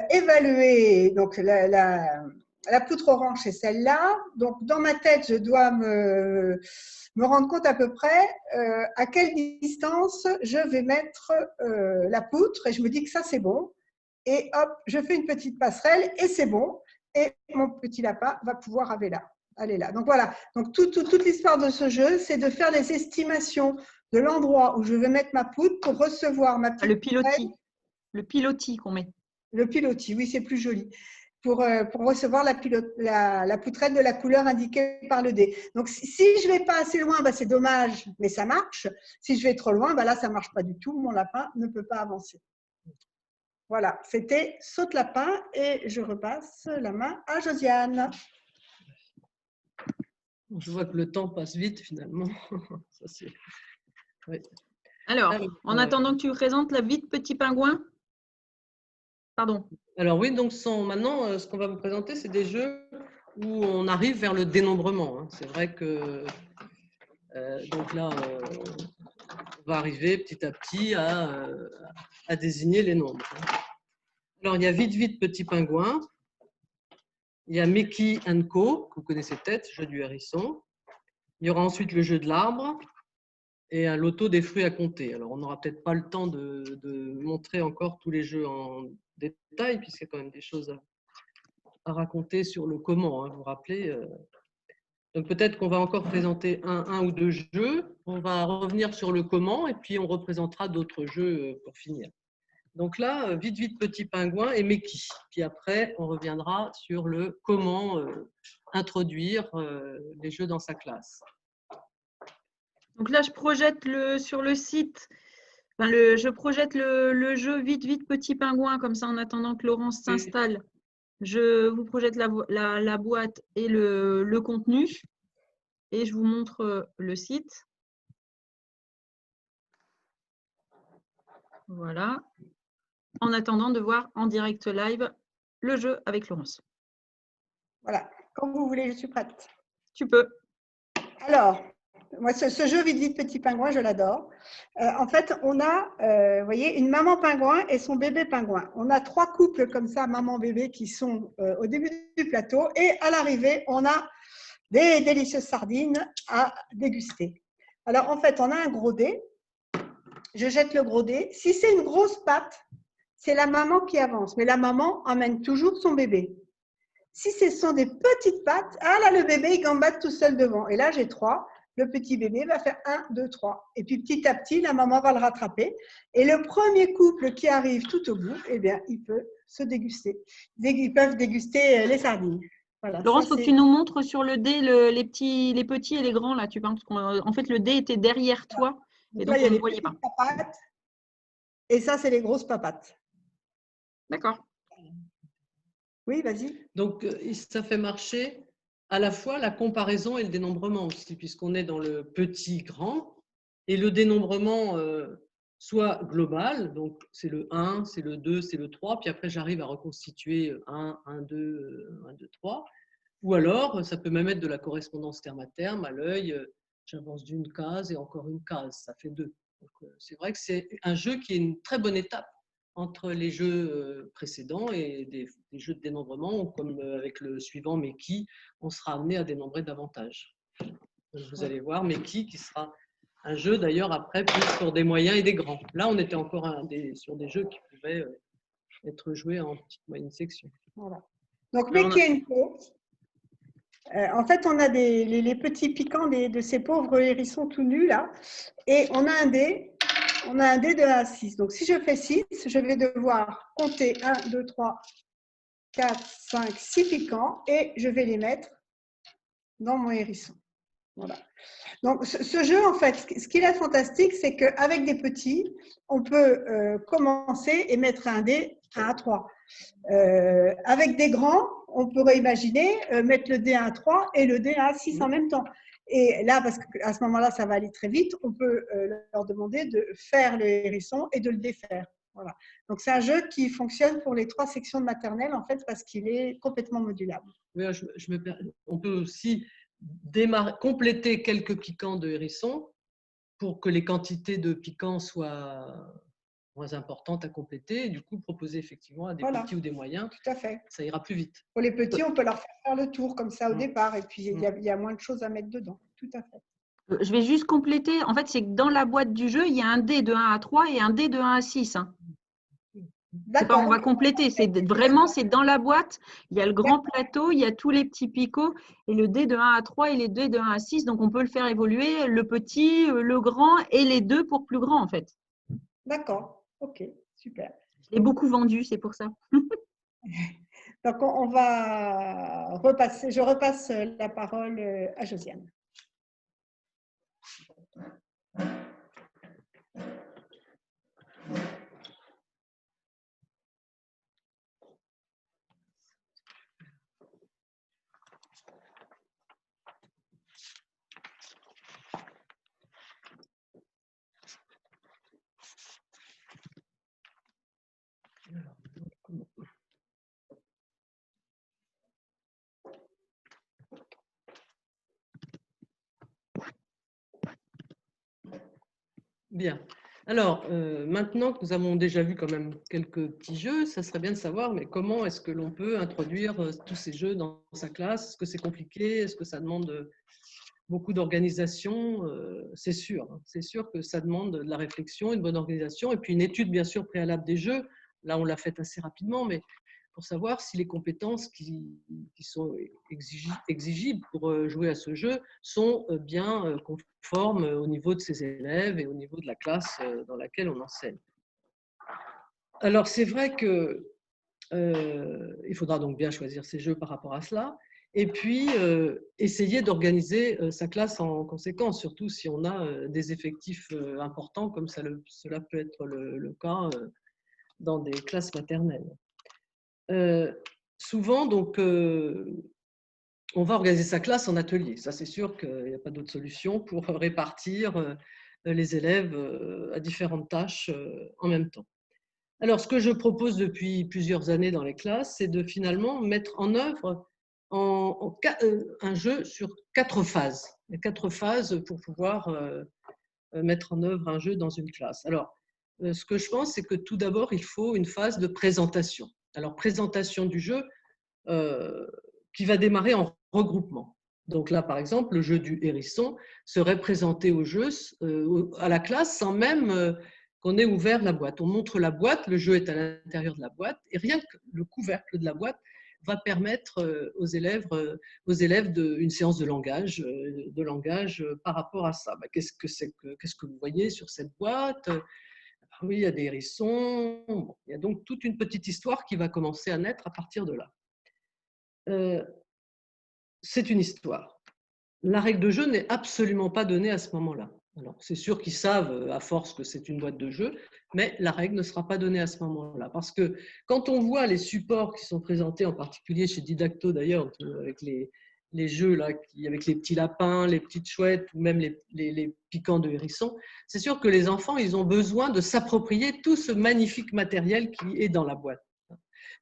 évaluer donc, la poutre orange, c'est celle-là. Donc, dans ma tête, je dois me rendre compte à peu près à quelle distance je vais mettre la poutre. Et je me dis que ça, c'est bon. Et hop, je fais une petite passerelle et c'est bon. Et mon petit lapin va pouvoir aller là. Donc, voilà. Donc, toute l'histoire de ce jeu, c'est de faire des estimations de l'endroit où je vais mettre ma poutre pour recevoir ma petite… Le pilotis qu'on met. Le pilotis, oui, c'est plus joli. Pour recevoir la poutrelle de la couleur indiquée par le dé. Donc, si je ne vais pas assez loin, bah, c'est dommage, mais ça marche. Si je vais trop loin, bah, là, ça ne marche pas du tout. Mon lapin ne peut pas avancer. Voilà, c'était Saute-Lapin et je repasse la main à Josiane. Je vois que le temps passe vite, finalement. Ça, oui. Alors, en attendant que tu présentes la vie de petit pingouin. Pardon. Alors oui, donc maintenant, ce qu'on va vous présenter, c'est des jeux où on arrive vers le dénombrement. C'est vrai que donc là, on va arriver petit à petit à désigner les nombres. Alors, il y a Vite Petit Pingouin. Il y a Mickey & Co, que vous connaissez peut-être, jeu du hérisson. Il y aura ensuite le jeu de l'arbre et un loto des fruits à compter. Alors, on n'aura peut-être pas le temps de montrer encore tous les jeux en détail, puisqu'il y a quand même des choses à raconter sur le comment, vous vous rappelez. Donc, peut-être qu'on va encore présenter un ou 2 jeux. On va revenir sur le comment et puis on représentera d'autres jeux pour finir. Donc là, Vite Petit Pingouin et Mickey. Puis après, on reviendra sur le comment introduire les jeux dans sa classe. Donc là, je projette sur le site, je projette le jeu Vite Petit Pingouin, comme ça en attendant que Laurence s'installe. Je vous projette la boîte et le contenu et je vous montre le site. Voilà. En attendant de voir en direct live le jeu avec Laurence. Voilà, comme vous voulez, je suis prête. Tu peux. Alors, moi, ce jeu Vite Petit Pingouin, je l'adore. En fait, on a, vous voyez, une maman pingouin et son bébé pingouin. On a 3 couples comme ça, maman-bébé, qui sont au début du plateau. Et à l'arrivée, on a des délicieuses sardines à déguster. Alors, en fait, on a un gros dé. Je jette le gros dé. Si c'est une grosse patte, c'est la maman qui avance. Mais la maman emmène toujours son bébé. Si ce sont des petites pattes, ah là, le bébé, il gambade tout seul devant. Et là, j'ai 3. Le petit bébé va faire 1, 2, 3. Et puis, petit à petit, la maman va le rattraper. Et le premier couple qui arrive tout au bout, eh bien, il peut se déguster. Ils peuvent déguster les sardines. Voilà, Laurence, il faut que tu nous montres sur le dé les petits et les grands. Là, tu penses en fait, le dé était derrière toi. Donc et donc, là, il y a on ne les voyait pas. Papates, et ça, c'est les grosses papates. D'accord. Oui, vas-y. Donc, ça fait marcher à la fois la comparaison et le dénombrement aussi, puisqu'on est dans le petit-grand, et le dénombrement soit global, donc c'est le 1, c'est le 2, c'est le 3, puis après j'arrive à reconstituer 1, 1, 2, 1, 2, 3, ou alors ça peut même être de la correspondance terme à terme, à l'œil, j'avance d'une case et encore une case, ça fait 2. C'est vrai que c'est un jeu qui est une très bonne étape entre les jeux précédents et des jeux de dénombrement, comme avec le suivant Meki, on sera amené à dénombrer davantage. Donc vous allez voir Meki qui sera un jeu d'ailleurs après plus sur des moyens et des grands. Là, on était encore sur des jeux qui pouvaient être joués en petite moyenne section. Voilà. Donc Meki & Co. En fait, on a les petits piquants de ces pauvres hérissons tout nus là, et on a un dé de 1 à 6. Donc si je fais 6, je vais devoir compter 1, 2, 3, 4, 5, 6 piquants et je vais les mettre dans mon hérisson. Voilà. Donc ce jeu, en fait, ce qu'il est fantastique, c'est qu'avec des petits, on peut commencer et mettre un dé 1 à 3. Avec des grands, on pourrait imaginer mettre le dé 1 à 3 et le dé 1 à 6 en même temps. Et là, parce qu'à ce moment-là, ça va aller très vite, on peut leur demander de faire le hérisson et de le défaire. Voilà. Donc, c'est un jeu qui fonctionne pour les 3 sections de maternelle, en fait, parce qu'il est complètement modulable. Oui, on peut aussi compléter quelques piquants de hérisson pour que les quantités de piquants soient moins importantes à compléter, et du coup proposer effectivement à des petits ou des moyens, tout à fait. Ça ira plus vite. Pour les petits, on peut leur faire le tour comme ça au départ, et puis il y a moins de choses à mettre dedans, tout à fait. Je vais juste compléter, en fait, c'est que dans la boîte du jeu, il y a un dé de 1 à 3 et un dé de 1 à 6. Hein. Pas, on va compléter, c'est dans la boîte, il y a le grand plateau, il y a tous les petits picots, et le dé de 1 à 3 et les dés de 1 à 6, donc on peut le faire évoluer, le petit, le grand et les deux pour plus grand en fait. D'accord, ok, super. Je l'ai beaucoup vendu, c'est pour ça. Donc on va repasser, je repasse la parole à Josiane. Bien. Alors, maintenant que nous avons déjà vu quand même quelques petits jeux, ça serait bien de savoir, mais comment est-ce que l'on peut introduire tous ces jeux dans sa classe? Est-ce que c'est compliqué? Est-ce que ça demande beaucoup d'organisation? C'est sûr que ça demande de la réflexion, une bonne organisation, et puis une étude bien sûr préalable des jeux. Là, on l'a fait assez rapidement, mais pour savoir si les compétences qui sont exigibles pour jouer à ce jeu sont bien conformes au niveau de ses élèves et au niveau de la classe dans laquelle on enseigne. Alors, c'est vrai que il faudra donc bien choisir ses jeux par rapport à cela, et puis essayer d'organiser sa classe en conséquence, surtout si on a des effectifs importants, comme cela peut être le cas dans des classes maternelles. Souvent, donc, on va organiser sa classe en atelier. Ça, c'est sûr qu'il n'y a pas d'autre solution pour répartir les élèves à différentes tâches en même temps. Alors, ce que je propose depuis plusieurs années dans les classes, c'est de finalement mettre en œuvre un jeu sur 4 phases. Il y a 4 phases pour pouvoir mettre en œuvre un jeu dans une classe. Alors, ce que je pense, c'est que tout d'abord, il faut une phase de présentation. Alors, présentation du jeu qui va démarrer en regroupement. Donc là, par exemple, le jeu du hérisson serait présenté au jeu, à la classe, sans même qu'on ait ouvert la boîte. On montre la boîte, le jeu est à l'intérieur de la boîte, et rien que le couvercle de la boîte va permettre aux élèves une séance de langage par rapport à ça. Qu'est-ce que vous voyez sur cette boîte? Oui, il y a des hérissons. Bon, il y a donc toute une petite histoire qui va commencer à naître à partir de là. C'est une histoire. La règle de jeu n'est absolument pas donnée à ce moment-là. Alors, c'est sûr qu'ils savent à force que c'est une boîte de jeu, mais la règle ne sera pas donnée à ce moment-là. Parce que quand on voit les supports qui sont présentés, en particulier chez Didacto d'ailleurs, avec les les jeux là, avec les petits lapins, les petites chouettes ou même les piquants de hérisson, c'est sûr que les enfants, ils ont besoin de s'approprier tout ce magnifique matériel qui est dans la boîte.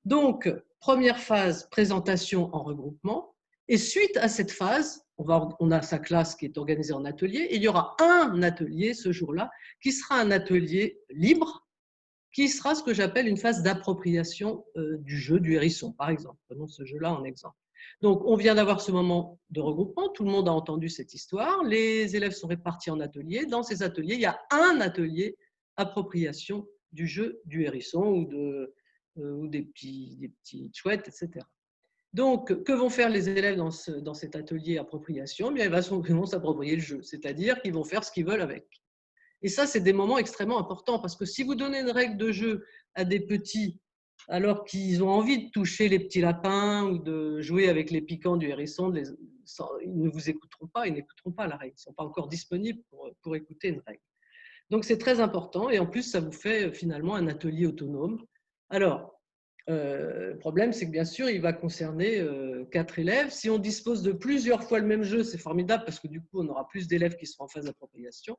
Donc, première phase, présentation en regroupement. Et suite à cette phase, on a sa classe qui est organisée en atelier. Et il y aura un atelier ce jour-là qui sera un atelier libre, qui sera ce que j'appelle une phase d'appropriation du jeu du hérisson, par exemple. Prenons ce jeu-là en exemple. Donc, on vient d'avoir ce moment de regroupement. Tout le monde a entendu cette histoire. Les élèves sont répartis en ateliers. Dans ces ateliers, il y a un atelier appropriation du jeu du hérisson ou des petits chouettes, etc. Donc, que vont faire les élèves dans cet atelier appropriation? Bien, ils vont s'approprier le jeu, c'est-à-dire qu'ils vont faire ce qu'ils veulent avec. Et ça, c'est des moments extrêmement importants parce que si vous donnez une règle de jeu à des petits alors qu'ils ont envie de toucher les petits lapins ou de jouer avec les piquants du hérisson, ils ne vous écouteront pas, ils n'écouteront pas la règle, ils ne sont pas encore disponibles pour écouter une règle. Donc, c'est très important et en plus, ça vous fait finalement un atelier autonome. Alors, le problème, c'est que bien sûr, il va concerner 4 élèves. Si on dispose de plusieurs fois le même jeu, c'est formidable parce que du coup, on aura plus d'élèves qui seront en phase d'appropriation.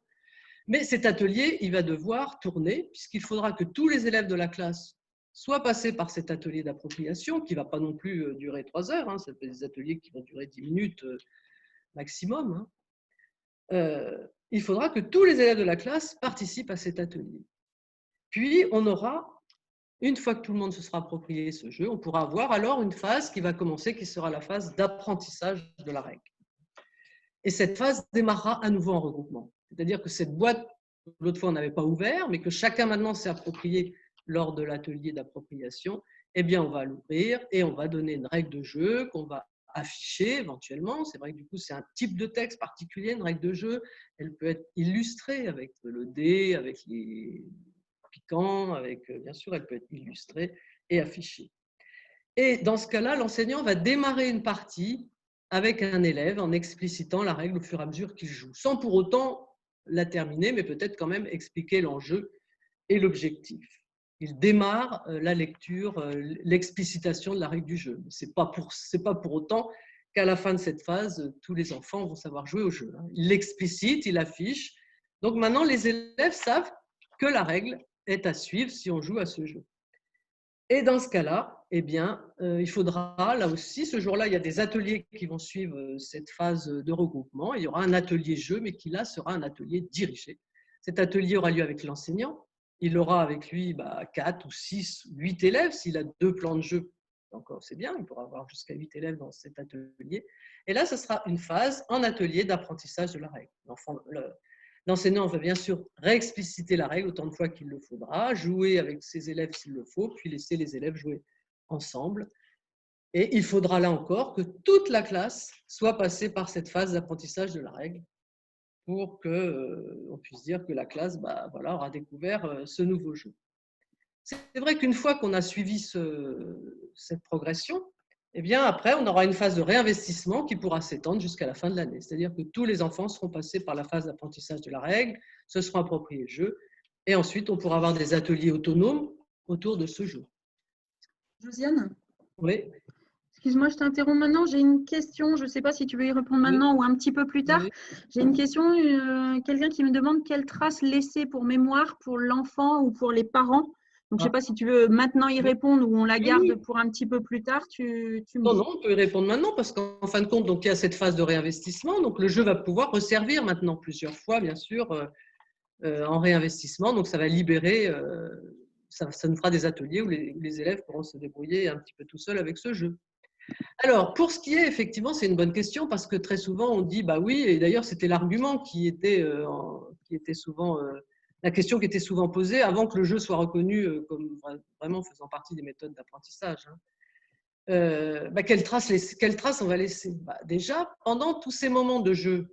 Mais cet atelier, il va devoir tourner puisqu'il faudra que tous les élèves de la classe soient passés par cet atelier d'appropriation qui ne va pas non plus durer 3 heures. Hein, c'est des ateliers qui vont durer 10 minutes maximum. Hein. Il faudra que tous les élèves de la classe participent à cet atelier. Puis, on aura, une fois que tout le monde se sera approprié ce jeu, on pourra avoir alors une phase qui va commencer, qui sera la phase d'apprentissage de la règle. Et cette phase démarrera à nouveau en regroupement. C'est-à-dire que cette boîte, l'autre fois, on n'avait pas ouvert, mais que chacun maintenant s'est approprié lors de l'atelier d'appropriation, eh bien, on va l'ouvrir et on va donner une règle de jeu qu'on va afficher éventuellement. C'est vrai que du coup, c'est un type de texte particulier, une règle de jeu. Elle peut être illustrée avec le dé, avec les piquants, bien sûr, elle peut être illustrée et affichée. Et dans ce cas-là, l'enseignant va démarrer une partie avec un élève en explicitant la règle au fur et à mesure qu'il joue, sans pour autant la terminer, mais peut-être quand même expliquer l'enjeu et l'objectif. Il démarre la lecture, l'explicitation de la règle du jeu. Ce n'est pas pour autant qu'à la fin de cette phase, tous les enfants vont savoir jouer au jeu. Il l'explicite, il affiche. Donc maintenant, les élèves savent que la règle est à suivre si on joue à ce jeu. Et dans ce cas-là, eh bien, il faudra, là aussi, ce jour-là, il y a des ateliers qui vont suivre cette phase de regroupement. Il y aura un atelier jeu, mais qui là sera un atelier dirigé. Cet atelier aura lieu avec l'enseignant. Il aura avec lui 4 ou 6, 8 élèves. S'il a 2 plans de jeu, encore c'est bien, il pourra avoir jusqu'à 8 élèves dans cet atelier. Et là, ce sera une phase en atelier d'apprentissage de la règle. L'enseignant va bien sûr réexpliciter la règle autant de fois qu'il le faudra, jouer avec ses élèves s'il le faut, puis laisser les élèves jouer ensemble. Et il faudra là encore que toute la classe soit passée par cette phase d'apprentissage de la règle pour qu'on puisse dire que la classe aura découvert ce nouveau jeu. C'est vrai qu'une fois qu'on a suivi cette progression, eh bien, après, on aura une phase de réinvestissement qui pourra s'étendre jusqu'à la fin de l'année. C'est-à-dire que tous les enfants seront passés par la phase d'apprentissage de la règle, se seront appropriés le jeu, et ensuite, on pourra avoir des ateliers autonomes autour de ce jeu. Josiane ? Oui. Excuse-moi, je t'interromps maintenant. J'ai une question. Je ne sais pas si tu veux y répondre maintenant ou un petit peu plus tard. Oui. J'ai une question. Quelqu'un qui me demande quelle trace laisser pour mémoire pour l'enfant ou pour les parents. Donc, je ne sais pas si tu veux maintenant y répondre ou on la garde pour un petit peu plus tard. Tu me dis. Non, on peut y répondre maintenant parce qu'en fin de compte, donc, il y a cette phase de réinvestissement. Donc, le jeu va pouvoir resservir maintenant plusieurs fois, bien sûr, en réinvestissement. Donc, ça va libérer, ça nous fera des ateliers où les élèves pourront se débrouiller un petit peu tout seuls avec ce jeu. Alors, pour ce qui est, effectivement, c'est une bonne question parce que très souvent, on dit, oui, et d'ailleurs, c'était l'argument qui était souvent, la question qui était souvent posée avant que le jeu soit reconnu comme vraiment faisant partie des méthodes d'apprentissage. Quelle trace on va laisser? Déjà, pendant tous ces moments de jeu,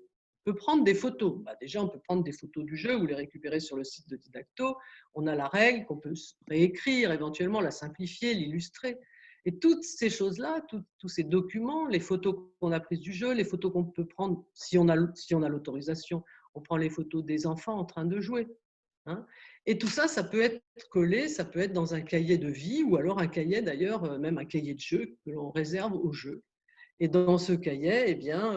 on peut prendre des photos. Déjà, on peut prendre des photos du jeu ou les récupérer sur le site de Didacto. On a la règle qu'on peut réécrire, éventuellement la simplifier, l'illustrer. Et toutes ces choses-là, tous ces documents, les photos qu'on a prises du jeu, les photos qu'on peut prendre, si on a l'autorisation, on prend les photos des enfants en train de jouer. Hein. Et tout ça, ça peut être collé, ça peut être dans un cahier de vie ou alors un cahier d'ailleurs, même un cahier de jeu que l'on réserve au jeu. Et dans ce cahier, eh bien,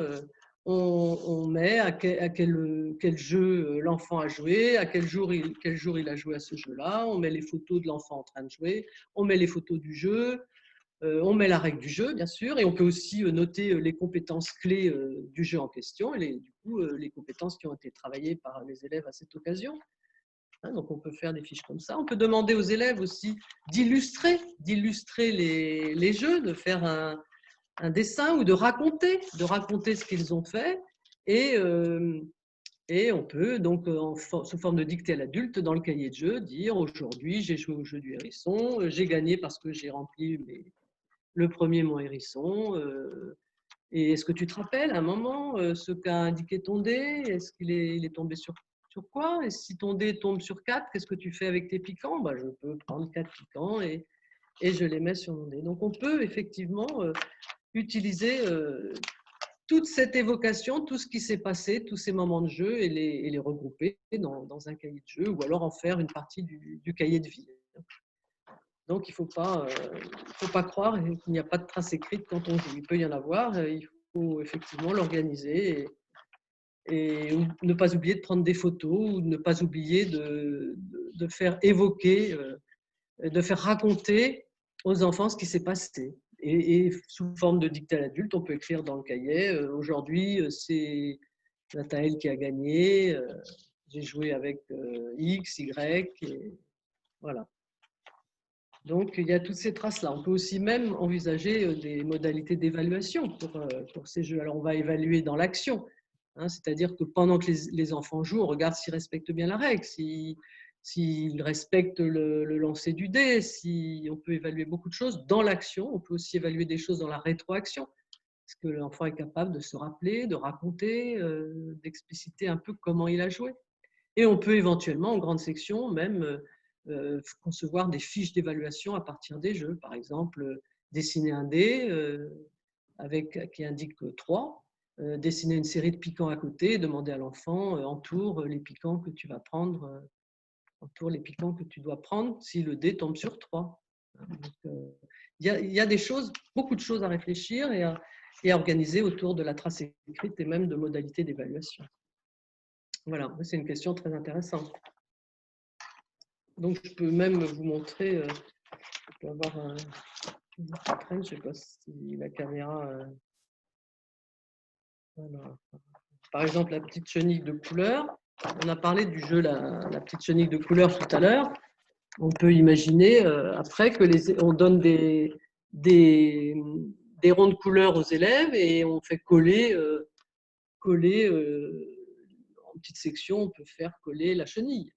on met à quel jeu l'enfant a joué, à quel jour il a joué à ce jeu-là, on met les photos de l'enfant en train de jouer, on met les photos du jeu, on met la règle du jeu, bien sûr, et on peut aussi noter les compétences clés du jeu en question, et du coup, les compétences qui ont été travaillées par les élèves à cette occasion. Donc, on peut faire des fiches comme ça. On peut demander aux élèves aussi d'illustrer les jeux, de faire un dessin ou de raconter ce qu'ils ont fait. Et on peut donc, sous forme de dictée à l'adulte, dans le cahier de jeu, dire aujourd'hui, j'ai joué au jeu du hérisson, j'ai gagné parce que j'ai rempli le premier mon hérisson. Et est-ce que tu te rappelles à un moment ce qu'a indiqué ton dé? Est-ce qu'il est tombé sur quoi? Et si ton dé tombe sur 4, qu'est-ce que tu fais avec tes piquants? Je peux prendre 4 piquants et je les mets sur mon dé. Donc, on peut effectivement utiliser toute cette évocation, tout ce qui s'est passé, tous ces moments de jeu et les regrouper dans un cahier de jeu ou alors en faire une partie du cahier de vie. Donc, il ne faut pas croire qu'il n'y a pas de traces écrites quand on joue. Il peut y en avoir, il faut effectivement l'organiser et ne pas oublier de prendre des photos ou ne pas oublier de faire évoquer, de faire raconter aux enfants ce qui s'est passé. Et sous forme de dictée à l'adulte, on peut écrire dans le cahier aujourd'hui, c'est Nathaël qui a gagné, j'ai joué avec X, Y, et voilà. Donc, il y a toutes ces traces-là. On peut aussi même envisager des modalités d'évaluation pour ces jeux. Alors, on va évaluer dans l'action, c'est-à-dire que pendant que les enfants jouent, on regarde s'ils respectent bien la règle, s'ils respectent le lancer du dé, on peut évaluer beaucoup de choses dans l'action. On peut aussi évaluer des choses dans la rétroaction. Est-ce que l'enfant est capable de se rappeler, de raconter, d'expliciter un peu comment il a joué? Et on peut éventuellement, en grande section, même concevoir des fiches d'évaluation à partir des jeux. Par exemple, dessiner un dé qui indique 3, dessiner une série de piquants à côté, demander à l'enfant entoure les piquants que tu vas prendre, entoure les piquants que tu dois prendre si le dé tombe sur 3. Il y a des choses, beaucoup de choses à réfléchir et à organiser autour de la trace écrite et même de modalités d'évaluation. Voilà, c'est une question très intéressante. Donc, je peux même vous montrer, je peux avoir je ne sais pas si la caméra… voilà. Par exemple, la petite chenille de couleur. On a parlé du jeu la petite chenille de couleur tout à l'heure. On peut imaginer après on donne des ronds de couleur aux élèves et on fait coller en petite section, on peut faire coller la chenille.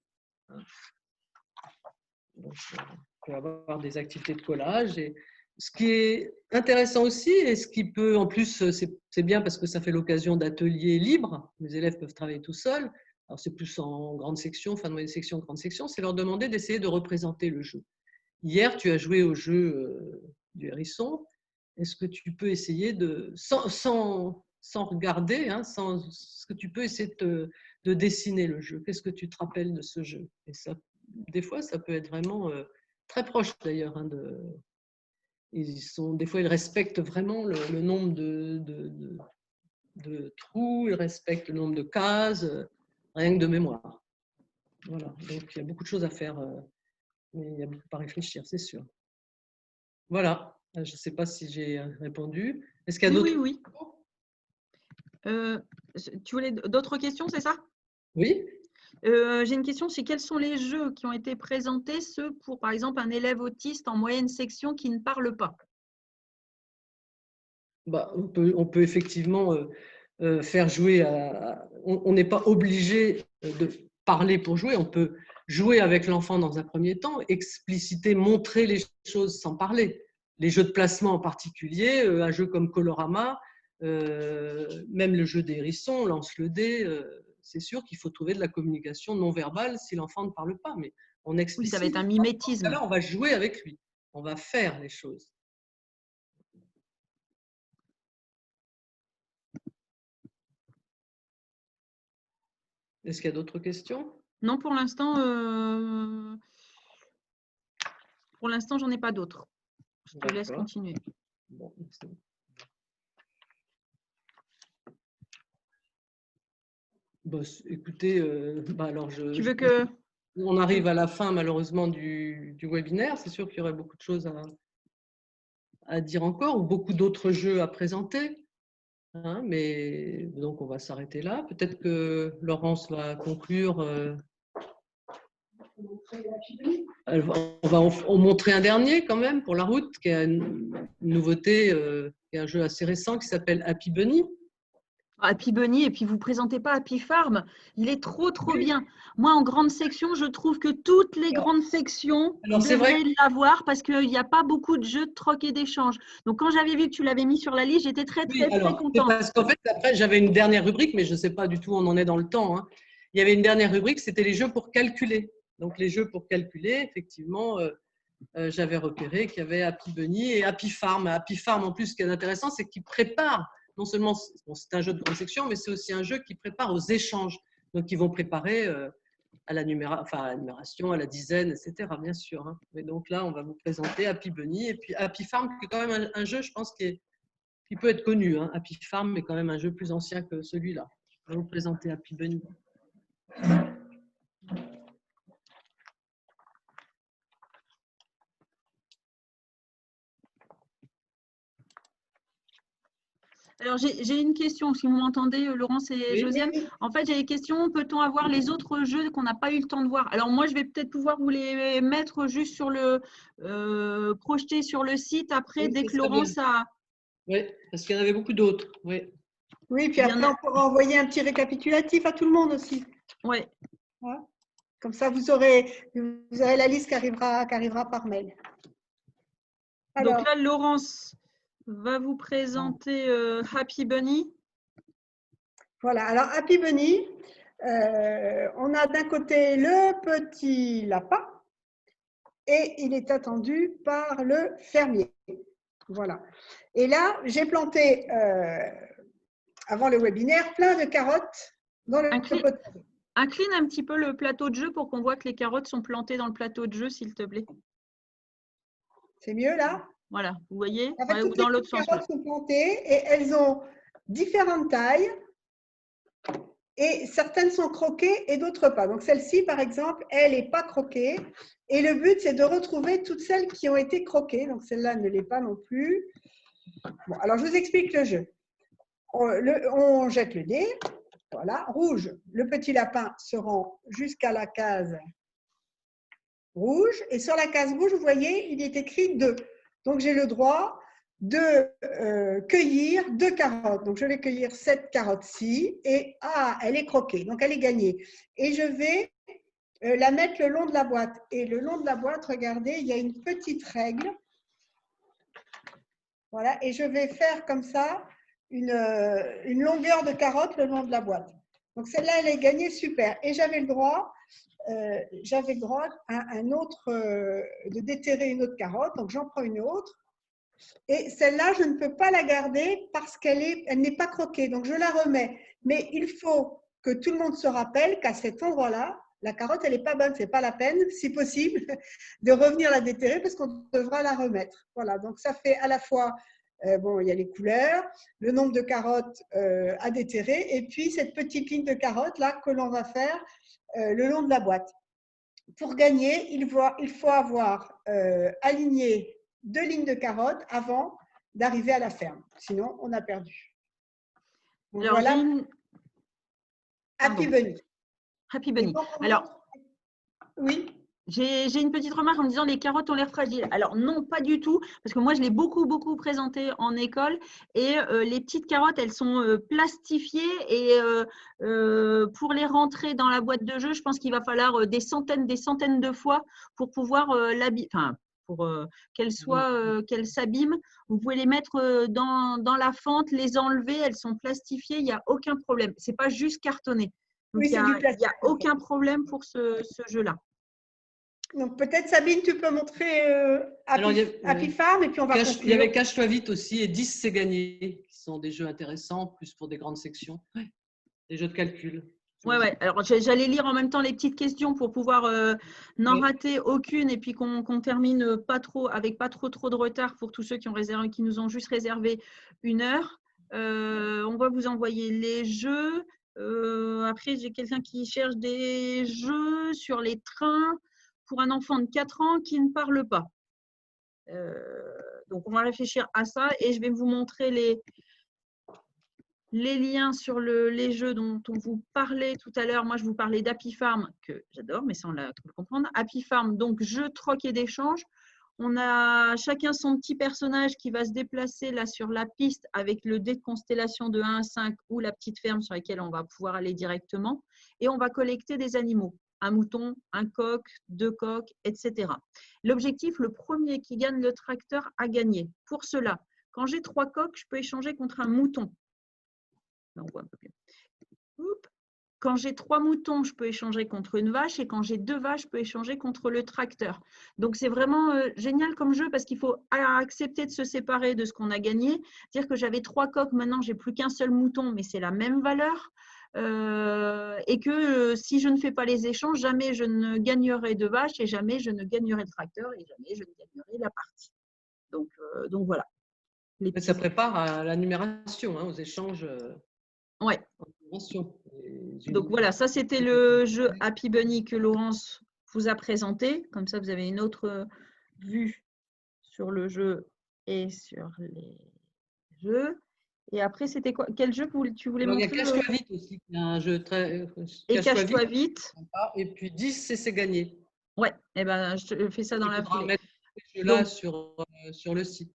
Donc, on peut avoir des activités de collage. Et ce qui est intéressant aussi, et ce qui peut, en plus, c'est bien parce que ça fait l'occasion d'ateliers libres, les élèves peuvent travailler tout seuls. Alors, c'est plus en grande section, fin de moyenne section, grande section, c'est leur demander d'essayer de représenter le jeu. Hier, tu as joué au jeu du hérisson. Est-ce que tu peux essayer sans regarder, est-ce que tu peux essayer de dessiner le jeu? Qu'est-ce que tu te rappelles de ce jeu? Et ça, des fois, ça peut être vraiment très proche d'ailleurs. Des fois, ils respectent vraiment le nombre de trous, ils respectent le nombre de cases, rien que de mémoire. Voilà, donc il y a beaucoup de choses à faire, mais il y a beaucoup à réfléchir, c'est sûr. Voilà, je ne sais pas si j'ai répondu. Est-ce qu'il y a d'autres questions? Tu voulais d'autres questions, c'est ça? Oui. J'ai une question, c'est quels sont les jeux qui ont été présentés, ceux pour, par exemple, un élève autiste en moyenne section qui ne parle pas? On peut effectivement faire jouer on n'est pas obligé de parler pour jouer, on peut jouer avec l'enfant dans un premier temps, expliciter, montrer les choses sans parler. Les jeux de placement en particulier, un jeu comme Colorama, même le jeu des hérissons, lance le dé, c'est sûr qu'il faut trouver de la communication non verbale si l'enfant ne parle pas, mais on explicite. Oui, ça va être un mimétisme. Là, on va jouer avec lui, on va faire les choses. Est-ce qu'il y a d'autres questions? Non, pour l'instant, j'en ai pas d'autres. Je te laisse continuer. Bon, Bah, écoutez, alors Tu veux que… on arrive à la fin malheureusement du webinaire. C'est sûr qu'il y aurait beaucoup de choses à dire encore, ou beaucoup d'autres jeux à présenter. Hein, mais donc on va s'arrêter là. Peut-être que Laurence va conclure. On va en montrer un dernier quand même pour la route, qui est une nouveauté, qui est un jeu assez récent qui s'appelle Happy Bunny. Happy Bunny, et puis vous ne présentez pas Happy Farm. Il est trop bien. Moi, en grande section, je trouve que toutes les grandes sections devraient l'avoir parce qu'il n'y a pas beaucoup de jeux de troc et d'échange. Donc, quand j'avais vu que tu l'avais mis sur la liste, j'étais très contente. Parce qu'en fait, après, j'avais une dernière rubrique, mais je ne sais pas du tout où on en est dans le temps. Hein. Il y avait une dernière rubrique, c'était les jeux pour calculer. Donc, les jeux pour calculer, effectivement, j'avais repéré qu'il y avait Happy Bunny et Happy Farm. Happy Farm, en plus, ce qui est intéressant, c'est qu'il prépare. Non seulement, c'est un jeu de grande section, mais c'est aussi un jeu qui prépare aux échanges. Donc, ils vont préparer à la numération, à la dizaine, etc. Bien sûr. Hein. Mais donc là, on va vous présenter Happy Bunny et puis Happy Farm, qui est quand même un jeu, je pense, qui peut être connu. Hein. Happy Farm est quand même un jeu plus ancien que celui-là. Je vais vous présenter Happy Bunny. Alors, j'ai une question, si vous m'entendez, Laurence et Josiane. En fait, j'ai des questions. Peut-on avoir les autres jeux qu'on n'a pas eu le temps de voir? Alors, moi, je vais peut-être pouvoir vous les mettre juste sur le… projeter sur le site après, dès que Laurence a… Oui, parce qu'il y en avait beaucoup d'autres. Oui, puis après, on pourra envoyer un petit récapitulatif à tout le monde aussi. Oui. Ouais. Comme ça, vous aurez la liste qui arrivera par mail. Alors, donc là, Laurence va vous présenter Happy Bunny. Voilà, alors Happy Bunny, on a d'un côté le petit lapin et il est attendu par le fermier. Voilà. Et là, j'ai planté, avant le webinaire, plein de carottes dans le potager. Incline un petit peu le plateau de jeu pour qu'on voit que les carottes sont plantées dans le plateau de jeu, s'il te plaît. C'est mieux là? Voilà, vous voyez, en fait, ou dans l'autre sens. Les carottes sont plantées et elles ont différentes tailles et certaines sont croquées et d'autres pas. Donc celle-ci, par exemple, elle n'est pas croquée et le but, c'est de retrouver toutes celles qui ont été croquées. Donc celle-là ne l'est pas non plus. Bon, alors je vous explique le jeu. On jette le dé. Voilà, rouge, le petit lapin se rend jusqu'à la case rouge. Et sur la case rouge, vous voyez, il est écrit 2. Donc, j'ai le droit de cueillir 2 carottes. Donc, je vais cueillir cette carotte-ci. Et, elle est croquée. Donc, elle est gagnée. Et je vais la mettre le long de la boîte. Et le long de la boîte, regardez, il y a une petite règle. Voilà, et je vais faire comme ça une longueur de carotte le long de la boîte. Donc, celle-là, elle est gagnée, super. Et j'avais le droit à un autre, de déterrer une autre carotte. Donc, j'en prends une autre. Et celle-là, je ne peux pas la garder parce qu'elle n'est pas croquée. Donc, je la remets. Mais il faut que tout le monde se rappelle qu'à cet endroit-là, la carotte, elle n'est pas bonne. Ce n'est pas la peine, si possible, de revenir la déterrer parce qu'on devra la remettre. Voilà, donc ça fait à la fois, il y a les couleurs, le nombre de carottes à déterrer et puis cette petite ligne de carottes là que l'on va faire le long de la boîte. Pour gagner, il faut avoir aligné 2 lignes de carottes avant d'arriver à la ferme. Sinon, on a perdu. Donc, alors, voilà. Happy Bunny. Happy Bunny. Alors, oui. J'ai une petite remarque en me disant les carottes ont l'air fragiles. Alors non, pas du tout, parce que moi je l'ai beaucoup présenté en école et les petites carottes, elles sont plastifiées et pour les rentrer dans la boîte de jeu, je pense qu'il va falloir des centaines de fois pour pouvoir pour qu'elles s'abîment. Vous pouvez les mettre dans la fente, les enlever, elles sont plastifiées, il n'y a aucun problème. C'est pas juste cartonné. Donc oui, il n'y a aucun problème pour ce jeu-là. Donc, peut-être, Sabine, tu peux montrer Happy Farm et puis on va conclure. Il y avait Cache-toi vite aussi et 10 c'est gagné, qui sont des jeux intéressants, plus pour des grandes sections. Ouais. Des jeux de calcul. Ouais. Alors, j'allais lire en même temps les petites questions pour pouvoir n'en rater aucune et puis qu'on termine avec pas trop de retard pour tous ceux qui nous ont juste réservé 1 heure. On va vous envoyer les jeux. Après, j'ai quelqu'un qui cherche des jeux sur les trains pour un enfant de 4 ans qui ne parle pas. Donc, on va réfléchir à ça et je vais vous montrer les liens sur les jeux dont on vous parlait tout à l'heure. Moi, je vous parlais d'Happy Farm, que j'adore, mais ça, on l'a cru comprendre. Happy Farm, donc jeu, troc et d'échange. On a chacun son petit personnage qui va se déplacer là sur la piste avec le dé de constellation de 1 à 5 ou la petite ferme sur laquelle on va pouvoir aller directement. Et on va collecter des animaux. Un mouton, un coq, 2 coqs, etc. L'objectif, le premier qui gagne le tracteur a gagné. Pour cela, quand j'ai 3 coqs, je peux échanger contre un mouton. Là, on voit un peu mieux. Quand j'ai 3 moutons, je peux échanger contre une vache et quand j'ai 2 vaches, je peux échanger contre le tracteur. Donc, c'est vraiment génial comme jeu parce qu'il faut accepter de se séparer de ce qu'on a gagné. Dire que j'avais 3 coqs, maintenant, j'ai plus qu'un seul mouton, mais c'est la même valeur. Et que si je ne fais pas les échanges, jamais je ne gagnerai de vaches et jamais je ne gagnerai le tracteur et jamais je ne gagnerai la partie. Donc voilà. Ça prépare à la numération, aux échanges. Ouais. Numération. Donc voilà, ça c'était le jeu Happy Bunny que Laurence vous a présenté. Comme ça, vous avez une autre vue sur le jeu et sur les jeux. Et après, c'était quoi? Quel jeu tu voulais montrer? Il y a Cache-toi vite aussi, qui est un jeu très. Et Cache-toi vite. Et puis 10, c'est gagné. Ouais, et ben, je te fais ça dans la foulée. Mettre ces jeux-là sur le site.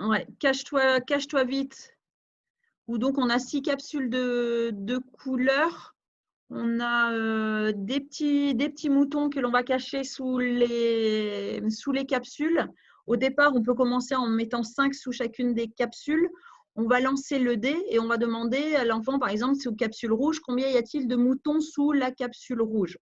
Ouais, Cache-toi vite. Où donc on a 6 capsules de couleurs. On a des petits moutons que l'on va cacher sous les capsules. Au départ, on peut commencer en mettant 5 sous chacune des capsules. On va lancer le dé et on va demander à l'enfant, par exemple, sous capsule rouge, combien y a-t-il de moutons sous la capsule rouge?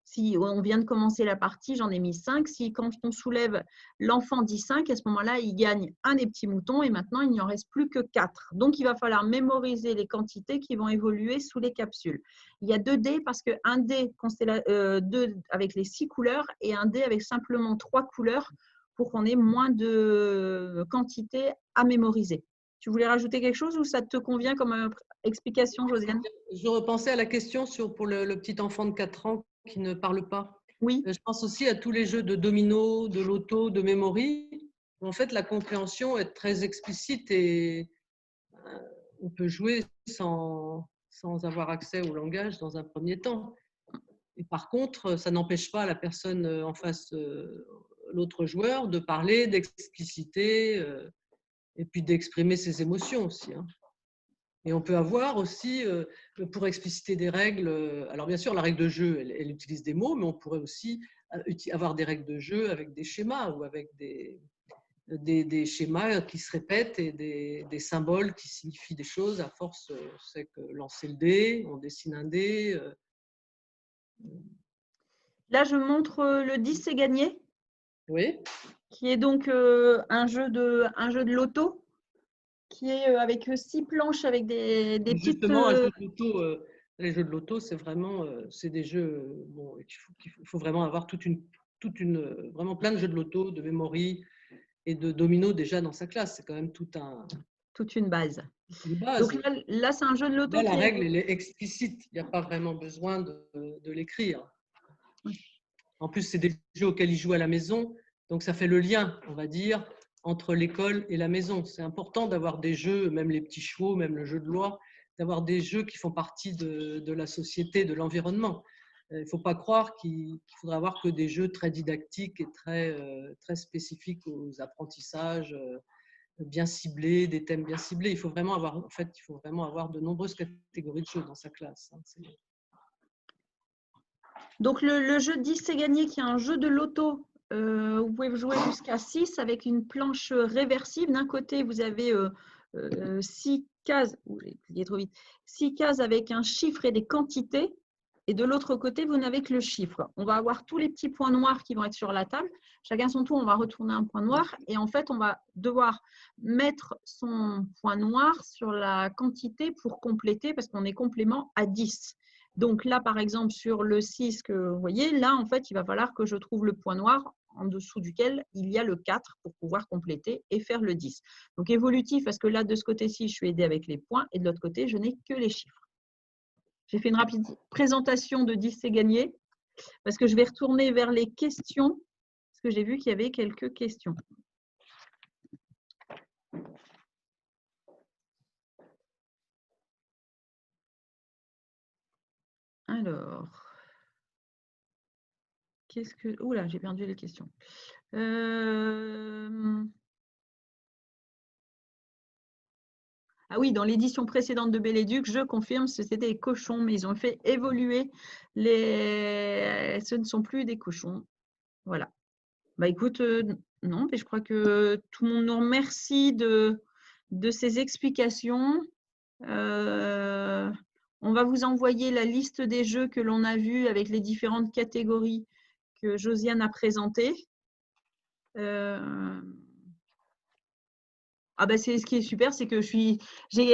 Si on vient de commencer la partie, j'en ai mis 5. Si quand on soulève, l'enfant dit 5, à ce moment-là, il gagne un des petits moutons et maintenant, il n'y en reste plus que 4. Donc, il va falloir mémoriser les quantités qui vont évoluer sous les capsules. Il y a 2 dés parce qu'un dé avec les 6 couleurs et un dé avec simplement 3 couleurs pour qu'on ait moins de quantité à mémoriser. Tu voulais rajouter quelque chose ou ça te convient comme explication, Josiane? Je repensais à la question pour le petit enfant de 4 ans qui ne parle pas. Oui. Je pense aussi à tous les jeux de domino, de loto, de memory. En fait, la compréhension est très explicite et on peut jouer sans avoir accès au langage dans un premier temps. Et par contre, ça n'empêche pas la personne en face, l'autre joueur, de parler, d'expliciter et puis d'exprimer ses émotions aussi. Et on peut avoir aussi, pour expliciter des règles, alors bien sûr, la règle de jeu, elle utilise des mots, mais on pourrait aussi avoir des règles de jeu avec des schémas ou avec des schémas qui se répètent et des symboles qui signifient des choses. À force, c'est que lancer le dé, on dessine un dé. Là, je montre le 10, c'est gagné. Oui. Qui est donc un jeu de loto, qui est avec 6 planches avec des petites… Justement, les jeux de loto, c'est vraiment des jeux. Bon, il faut vraiment avoir vraiment plein de jeux de loto, de memory et de domino déjà dans sa classe. C'est quand même toute une base. Une base. Donc là, c'est un jeu de loto. Là, la règle, elle est explicite. Il n'y a pas vraiment besoin de l'écrire. En plus, c'est des jeux auxquels ils jouent à la maison. Donc, ça fait le lien, on va dire, entre l'école et la maison. C'est important d'avoir des jeux, même les petits chevaux, même le jeu de loi, d'avoir des jeux qui font partie de la société, de l'environnement. Il ne faut pas croire qu'il faudra avoir que des jeux très didactiques et très spécifiques aux apprentissages bien ciblés, des thèmes bien ciblés. Il faut vraiment avoir de nombreuses catégories de jeux dans sa classe. Donc, le jeu 10, c'est gagné, qui est un jeu de loto. Vous pouvez jouer jusqu'à 6 avec une planche réversible. D'un côté, vous avez 6 cases, j'ai plié trop vite, 6 cases avec un chiffre et des quantités. Et de l'autre côté, vous n'avez que le chiffre. On va avoir tous les petits points noirs qui vont être sur la table. Chacun son tour, on va retourner un point noir. Et en fait, on va devoir mettre son point noir sur la quantité pour compléter, parce qu'on est complément à 10. Donc là, par exemple, sur le 6 que vous voyez, là, en fait, il va falloir que je trouve le point noir en dessous duquel il y a le 4 pour pouvoir compléter et faire le 10. Donc évolutif, parce que là, de ce côté-ci, je suis aidée avec les points et de l'autre côté, je n'ai que les chiffres. J'ai fait une rapide présentation de 10 c'est gagné, parce que je vais retourner vers les questions, parce que j'ai vu qu'il y avait quelques questions. Alors, qu'est-ce que… Oula, j'ai perdu les questions. Ah oui, dans l'édition précédente de Belléduc, je confirme, c'était des cochons, mais ils ont fait évoluer les… Ce ne sont plus des cochons. Voilà. Bah écoute, non, mais je crois que tout le monde nous remercie de ces explications. On va vous envoyer la liste des jeux que l'on a vus avec les différentes catégories que Josiane a présentées. Ah bah c'est ce qui est super, c'est que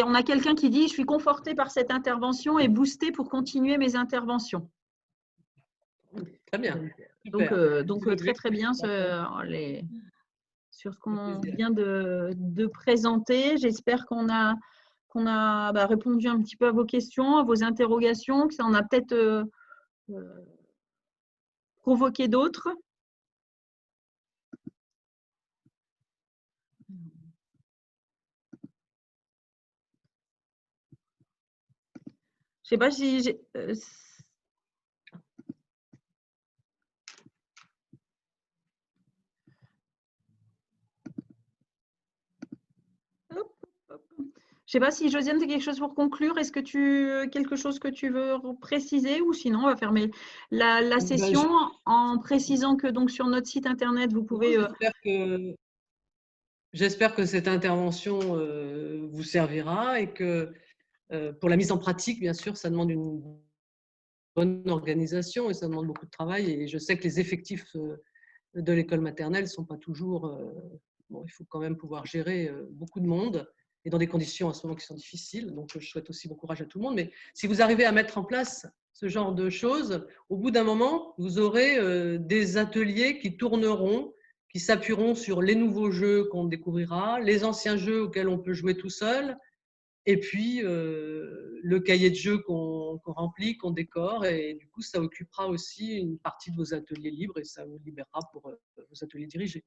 on a quelqu'un qui dit je suis conforté par cette intervention et boosté pour continuer mes interventions. Très bien. Donc très très bien sur ce qu'on vient de présenter. J'espère qu'on a répondu un petit peu à vos questions, à vos interrogations, que ça en a peut-être provoqué d'autres. Je ne sais pas si j'ai… Je ne sais pas si Josiane, tu as quelque chose pour conclure. Est-ce que quelque chose que tu veux préciser ou sinon on va fermer la session en précisant que donc sur notre site internet vous pouvez… J'espère que cette intervention vous servira et que pour la mise en pratique, bien sûr, ça demande une bonne organisation et ça demande beaucoup de travail. Et je sais que les effectifs de l'école maternelle ne sont pas toujours… bon, il faut quand même pouvoir gérer beaucoup de monde et dans des conditions en ce moment qui sont difficiles. Donc, je souhaite aussi bon courage à tout le monde. Mais si vous arrivez à mettre en place ce genre de choses, au bout d'un moment, vous aurez des ateliers qui tourneront, qui s'appuieront sur les nouveaux jeux qu'on découvrira, les anciens jeux auxquels on peut jouer tout seul, et puis le cahier de jeux qu'on remplit, qu'on décore. Et du coup, ça occupera aussi une partie de vos ateliers libres et ça vous libérera pour vos ateliers dirigés.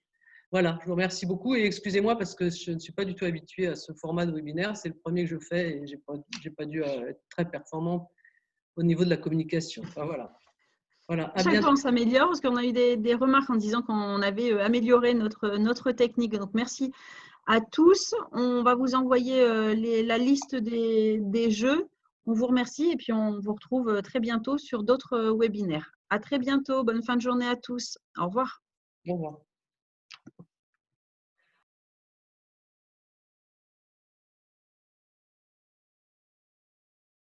Voilà, je vous remercie beaucoup et excusez-moi parce que je ne suis pas du tout habituée à ce format de webinaire. C'est le premier que je fais et je n'ai pas dû être très performant au niveau de la communication. Enfin, voilà. Chaque fois, on s'améliore parce qu'on a eu des remarques en disant qu'on avait amélioré notre technique. Donc, merci à tous. On va vous envoyer la liste des jeux. On vous remercie et puis on vous retrouve très bientôt sur d'autres webinaires. À très bientôt. Bonne fin de journée à tous. Au revoir. Au revoir.